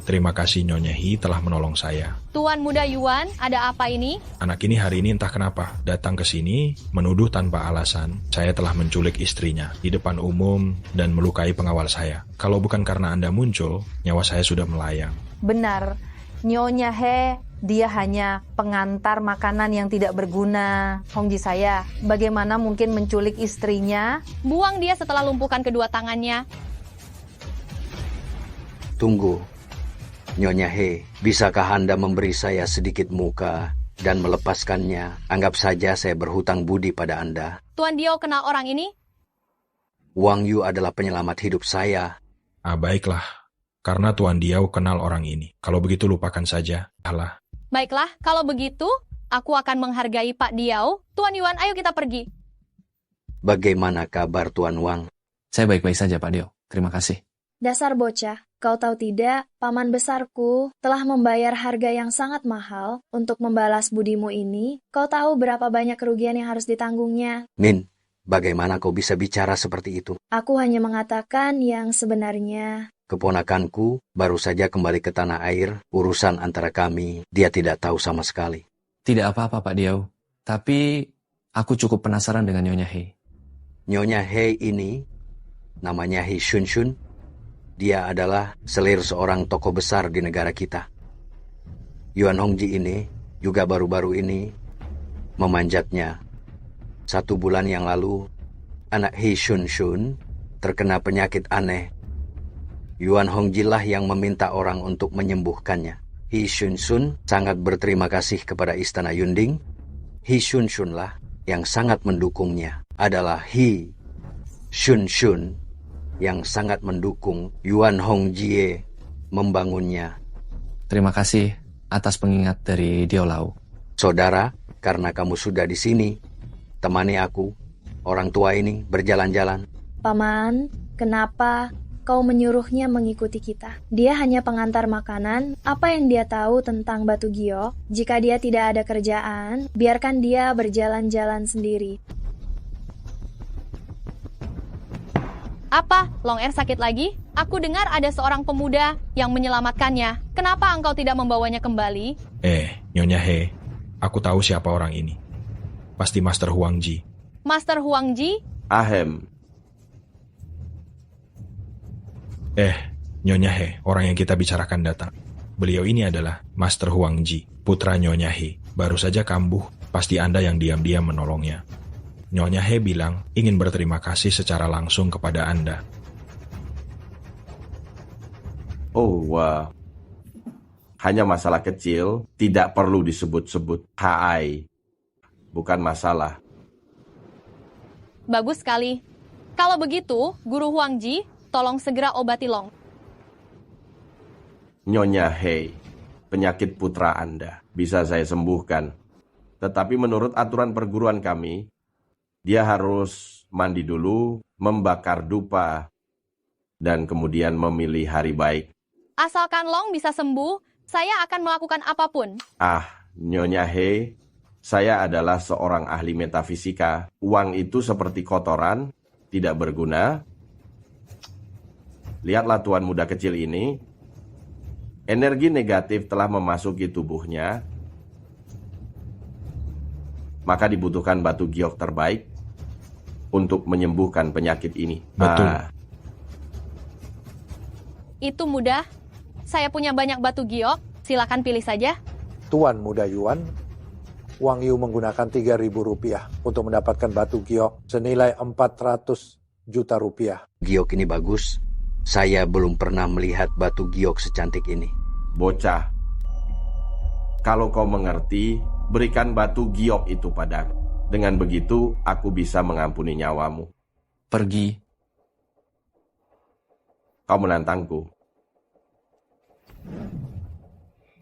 Terima kasih Nyonya He telah menolong saya. Tuan Muda Yuan, ada apa ini? Anak ini hari ini entah kenapa datang ke sini menuduh tanpa alasan saya telah menculik istrinya di depan umum dan melukai pengawal saya. Kalau bukan karena Anda muncul, nyawa saya sudah melayang. Benar, Nyonya He, dia hanya pengantar makanan yang tidak berguna. Hongji saya, bagaimana mungkin menculik istrinya? Buang dia setelah lumpuhkan kedua tangannya. Tunggu. Nyonya He, bisakah Anda memberi saya sedikit muka dan melepaskannya? Anggap saja saya berhutang budi pada Anda. Tuan Dio kenal orang ini? Wang Yu adalah penyelamat hidup saya. Baiklah. Karena Tuan Diao kenal orang ini. Kalau begitu lupakan saja. Allah. Baiklah, kalau begitu, aku akan menghargai Pak Diao. Tuan Yuan, ayo kita pergi. Bagaimana kabar Tuan Wang? Saya baik-baik saja, Pak Dio. Terima kasih. Dasar bocah, kau tahu tidak, paman besarku telah membayar harga yang sangat mahal untuk membalas budimu ini. Kau tahu berapa banyak kerugian yang harus ditanggungnya? Min, bagaimana kau bisa bicara seperti itu? Aku hanya mengatakan yang sebenarnya. Keponakanku baru saja kembali ke tanah air, urusan antara kami, dia tidak tahu sama sekali. Tidak apa-apa, Pak Diao. Tapi aku cukup penasaran dengan Nyonya He. Nyonya He ini, namanya He Shun Shun. Dia adalah selir seorang tokoh besar di negara kita. Yuan Hongji ini juga baru-baru ini memanjatnya. 1 bulan yang lalu, anak He Shun Shun terkena penyakit aneh. Yuan Hongji lah yang meminta orang untuk menyembuhkannya. He Shun Shun sangat berterima kasih kepada istana Yunding. He Shun Shun lah yang sangat mendukungnya. Adalah He Shun Shun yang sangat mendukung Yuan Hongjie membangunnya. Terima kasih atas pengingat dari Dio Lau. Saudara, karena kamu sudah di sini, temani aku, orang tua ini, berjalan-jalan. Paman, kenapa kau menyuruhnya mengikuti kita? Dia hanya pengantar makanan. Apa yang dia tahu tentang batu giok? Jika dia tidak ada kerjaan, biarkan dia berjalan-jalan sendiri. Apa? Long Air sakit lagi? Aku dengar ada seorang pemuda yang menyelamatkannya. Kenapa engkau tidak membawanya kembali? Nyonya He, aku tahu siapa orang ini. Pasti Master Huang Ji. Master Huang Ji? Ahem. Nyonya He, orang yang kita bicarakan datang. Beliau ini adalah Master Huang Ji, putra Nyonya He. Baru saja kambuh, pasti Anda yang diam-diam menolongnya. Nyonya He bilang ingin berterima kasih secara langsung kepada Anda. Oh, wah. Hanya masalah kecil, tidak perlu disebut-sebut. Hai. Bukan masalah. Bagus sekali. Kalau begitu, Guru Huang Ji, tolong segera obati Long. Nyonya Hei, penyakit putra Anda bisa saya sembuhkan. Tetapi menurut aturan perguruan kami, dia harus mandi dulu, membakar dupa, dan kemudian memilih hari baik. Asalkan Long bisa sembuh, saya akan melakukan apapun. Nyonya Hei, saya adalah seorang ahli metafisika. Uang itu seperti kotoran, tidak berguna. Lihatlah tuan muda kecil ini. Energi negatif telah memasuki tubuhnya. Maka dibutuhkan batu giok terbaik untuk menyembuhkan penyakit ini. Betul. Itu mudah. Saya punya banyak batu giok. Silakan pilih saja. Tuan muda Yuan, Wang Yu menggunakan 3.000 rupiah untuk mendapatkan batu giok senilai 400 juta rupiah. Giok ini bagus. Saya belum pernah melihat batu giok secantik ini. Bocah, kalau kau mengerti, berikan batu giok itu padaku. Dengan begitu, aku bisa mengampuni nyawamu. Pergi. Kau menantangku.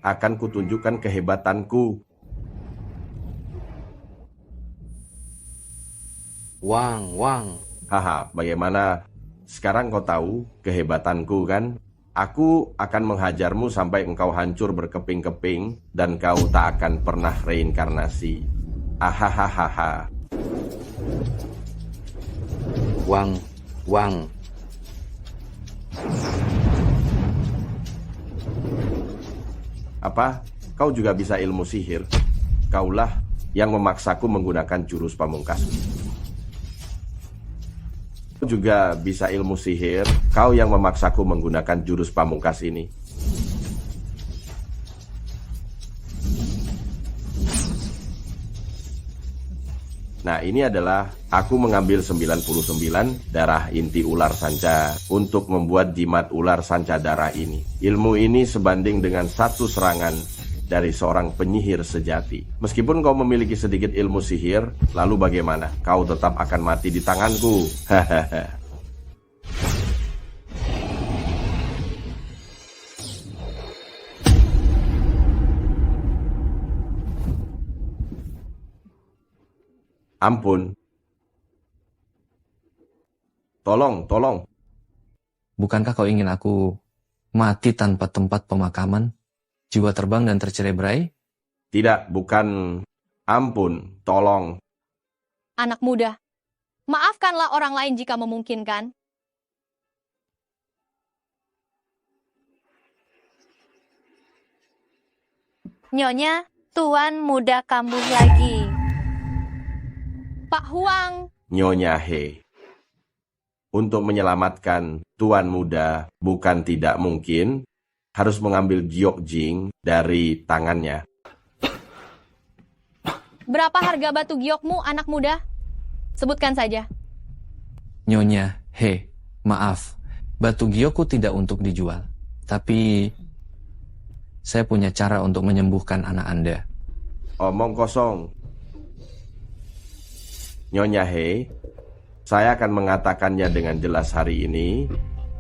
Akan kutunjukkan kehebatanku. Wang. Haha, bagaimana? Sekarang kau tahu kehebatanku kan? Aku akan menghajarmu sampai engkau hancur berkeping-keping dan kau tak akan pernah reinkarnasi. Ahahaha. Wang. Apa? Kau juga bisa ilmu sihir? Kaulah yang memaksaku menggunakan jurus pamungkasku. Kau juga bisa ilmu sihir? Kau yang memaksaku menggunakan jurus pamungkas ini. Nah, ini adalah aku mengambil 99 darah inti ular sanca untuk membuat jimat ular sanca darah ini. Ilmu ini sebanding dengan 1 serangan dari seorang penyihir sejati. Meskipun kau memiliki sedikit ilmu sihir, lalu bagaimana? Kau tetap akan mati di tanganku. Hahaha. Ampun. Tolong. Bukankah kau ingin aku mati tanpa tempat pemakaman? Jiwa terbang dan tercerai-berai? Tidak, bukan. Ampun, tolong. Anak muda, maafkanlah orang lain jika memungkinkan. Nyonya, tuan muda kambuh lagi. Pak Huang. Nyonya He. Untuk menyelamatkan tuan muda bukan tidak mungkin, harus mengambil giok jing dari tangannya. Berapa harga batu giokmu, anak muda? Sebutkan saja. Nyonya He, maaf. Batu giokku tidak untuk dijual. Tapi saya punya cara untuk menyembuhkan anak Anda. Omong kosong. Nyonya He, saya akan mengatakannya dengan jelas hari ini.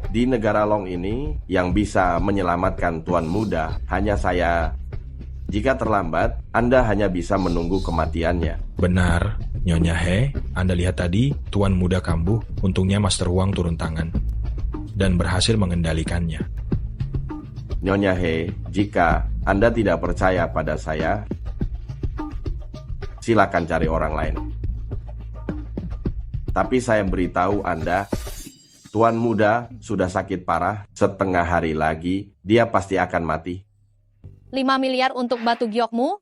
Di negara Long ini, yang bisa menyelamatkan tuan muda hanya saya. Jika terlambat, Anda hanya bisa menunggu kematiannya. Benar, Nyonya He. Anda lihat tadi, tuan muda kambuh, untungnya Master Huang turun tangan dan berhasil mengendalikannya. Nyonya He, jika Anda tidak percaya pada saya, silakan cari orang lain. Tapi saya beritahu Anda, tuan muda sudah sakit parah, setengah hari lagi dia pasti akan mati. 5 miliar untuk batu giokmu?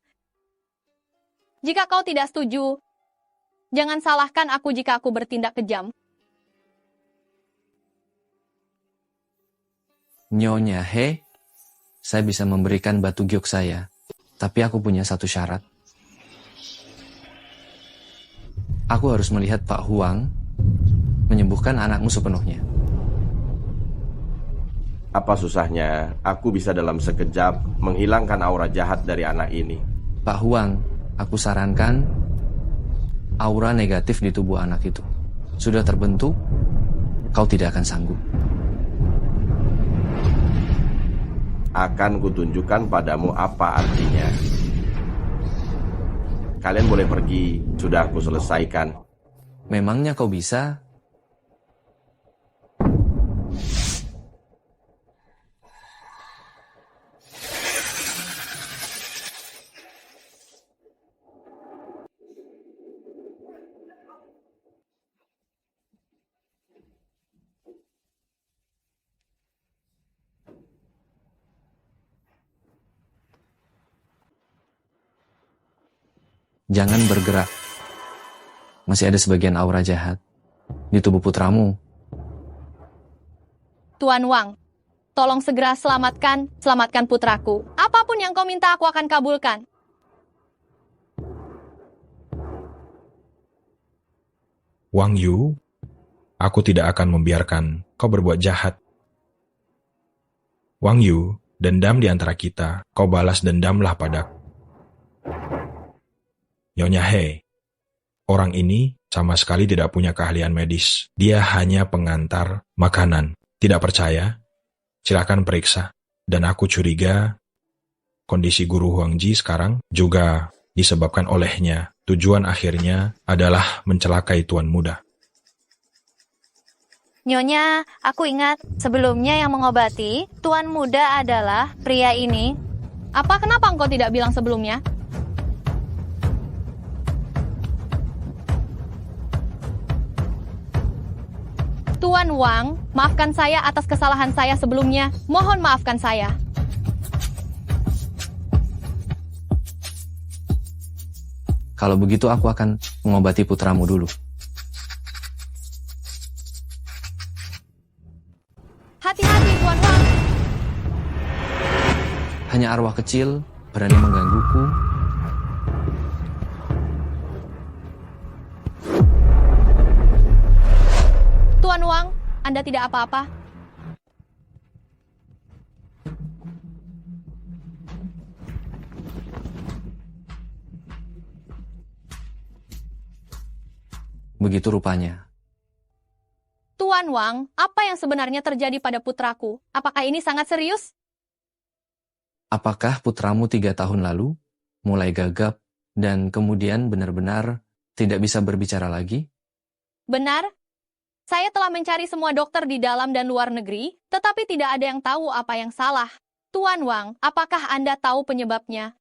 Jika kau tidak setuju, jangan salahkan aku jika aku bertindak kejam. Nyonya He, saya bisa memberikan batu giok saya, tapi aku punya satu syarat. Aku harus melihat Pak Huang menyembuhkan anakmu sepenuhnya. Apa susahnya? Aku bisa dalam sekejap menghilangkan aura jahat dari anak ini. Pak Huang, aku sarankan aura negatif di tubuh anak itu sudah terbentuk, kau tidak akan sanggup. akan kutunjukkan padamu apa artinya. Kalian boleh pergi, sudah aku selesaikan. Memangnya kau bisa? Jangan bergerak. Masih ada sebagian aura jahat di tubuh putramu. Tuan Wang, tolong segera selamatkan putraku. Apapun yang kau minta aku akan kabulkan. Wang Yu, aku tidak akan membiarkan kau berbuat jahat. Wang Yu, dendam di antara kita, kau balas dendamlah padaku. Nyonya He, orang ini sama sekali tidak punya keahlian medis. Dia hanya pengantar makanan. Tidak percaya? Silakan periksa. Dan aku curiga kondisi guru Huangji sekarang juga disebabkan olehnya. Tujuan akhirnya adalah mencelakai tuan muda. Nyonya, aku ingat sebelumnya yang mengobati tuan muda adalah pria ini. Kenapa engkau tidak bilang sebelumnya? Tuan Wang, maafkan saya atas kesalahan saya sebelumnya. Mohon maafkan saya. Kalau begitu aku akan mengobati putramu dulu. Hati-hati, Tuan Wang. Hanya arwah kecil berani menggangguku. Tuan Wang, Anda tidak apa-apa. Begitu rupanya. Tuan Wang, apa yang sebenarnya terjadi pada putraku? Apakah ini sangat serius? Apakah putramu 3 tahun lalu mulai gagap dan kemudian benar-benar tidak bisa berbicara lagi? Benar. Saya telah mencari semua dokter di dalam dan luar negeri, tetapi tidak ada yang tahu apa yang salah. Tuan Wang, apakah Anda tahu penyebabnya?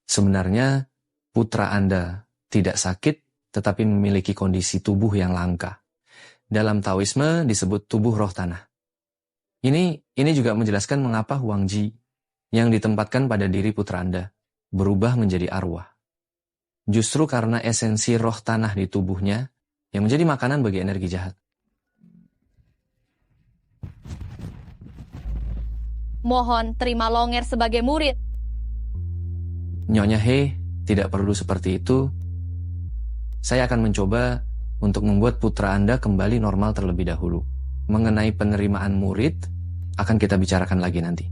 Sebenarnya, putra Anda tidak sakit, tetapi memiliki kondisi tubuh yang langka. Dalam Taoisme disebut tubuh roh tanah. Ini juga menjelaskan mengapa Huangji yang ditempatkan pada diri putra Anda berubah menjadi arwah. Justru karena esensi roh tanah di tubuhnya yang menjadi makanan bagi energi jahat. Mohon terima Longer sebagai murid. Nyonya He, tidak perlu seperti itu. Saya akan mencoba untuk membuat putra Anda kembali normal terlebih dahulu. Mengenai penerimaan murid, akan kita bicarakan lagi nanti.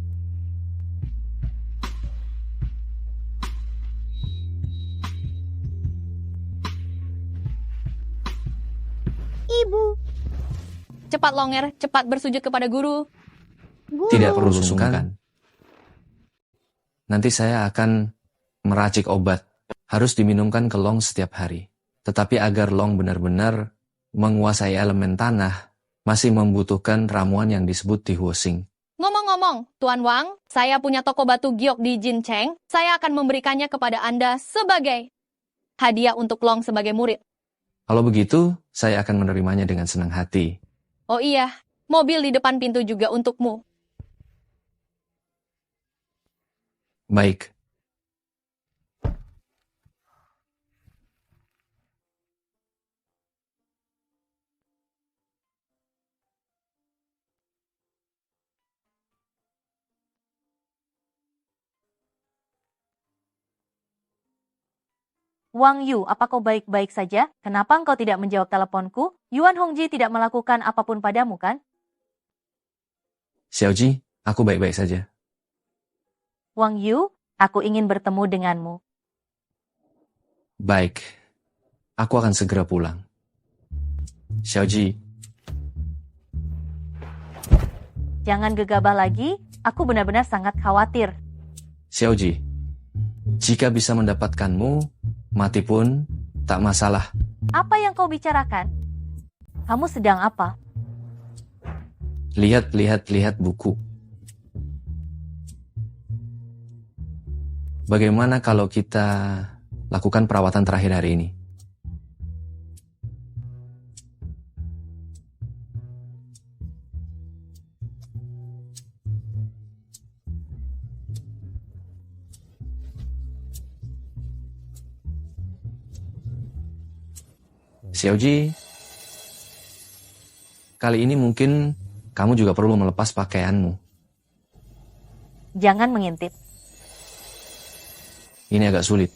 Ibu. Cepat Longer, cepat bersujud kepada guru. Tidak perlu sungkan. Nanti saya akan meracik obat. Harus diminumkan ke Long setiap hari. Tetapi agar Long benar-benar menguasai elemen tanah, masih membutuhkan ramuan yang disebut Tihuosing. Ngomong-ngomong, Tuan Wang, saya punya toko batu giok di Jincheng. Saya akan memberikannya kepada Anda sebagai hadiah untuk Long sebagai murid. Kalau begitu, saya akan menerimanya dengan senang hati. Oh iya, mobil di depan pintu juga untukmu. Baik. Wang Yu, apa kau baik-baik saja? Kenapa engkau tidak menjawab teleponku? Yuan Hongji tidak melakukan apapun padamu, kan? Xiaoji, aku baik-baik saja. Wang Yu, aku ingin bertemu denganmu. Baik, aku akan segera pulang. Xiaoji. Jangan gegabah lagi, Aku benar-benar sangat khawatir. Xiaoji, jika bisa mendapatkanmu, mati pun tak masalah. Apa yang kau bicarakan? Kamu sedang apa? Lihat buku. Bagaimana kalau kita lakukan perawatan terakhir hari ini? Xiaoji, kali ini mungkin kamu juga perlu melepas pakaianmu. Jangan mengintip. Ini agak sulit.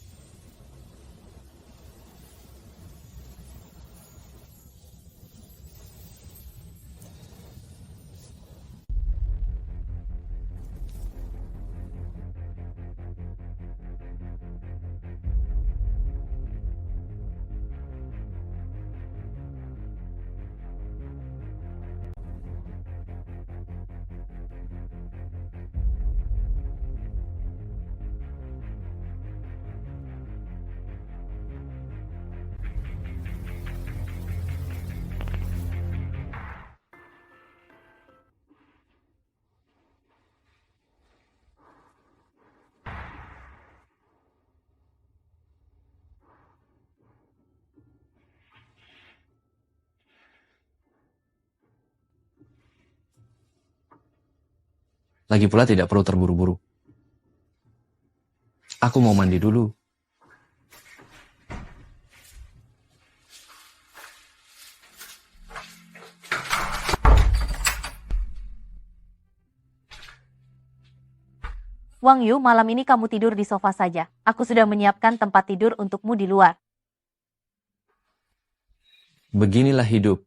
Lagi pula tidak perlu terburu-buru. Aku mau mandi dulu. Wang Yu, malam ini kamu tidur di sofa saja. Aku sudah menyiapkan tempat tidur untukmu di luar. Beginilah hidup.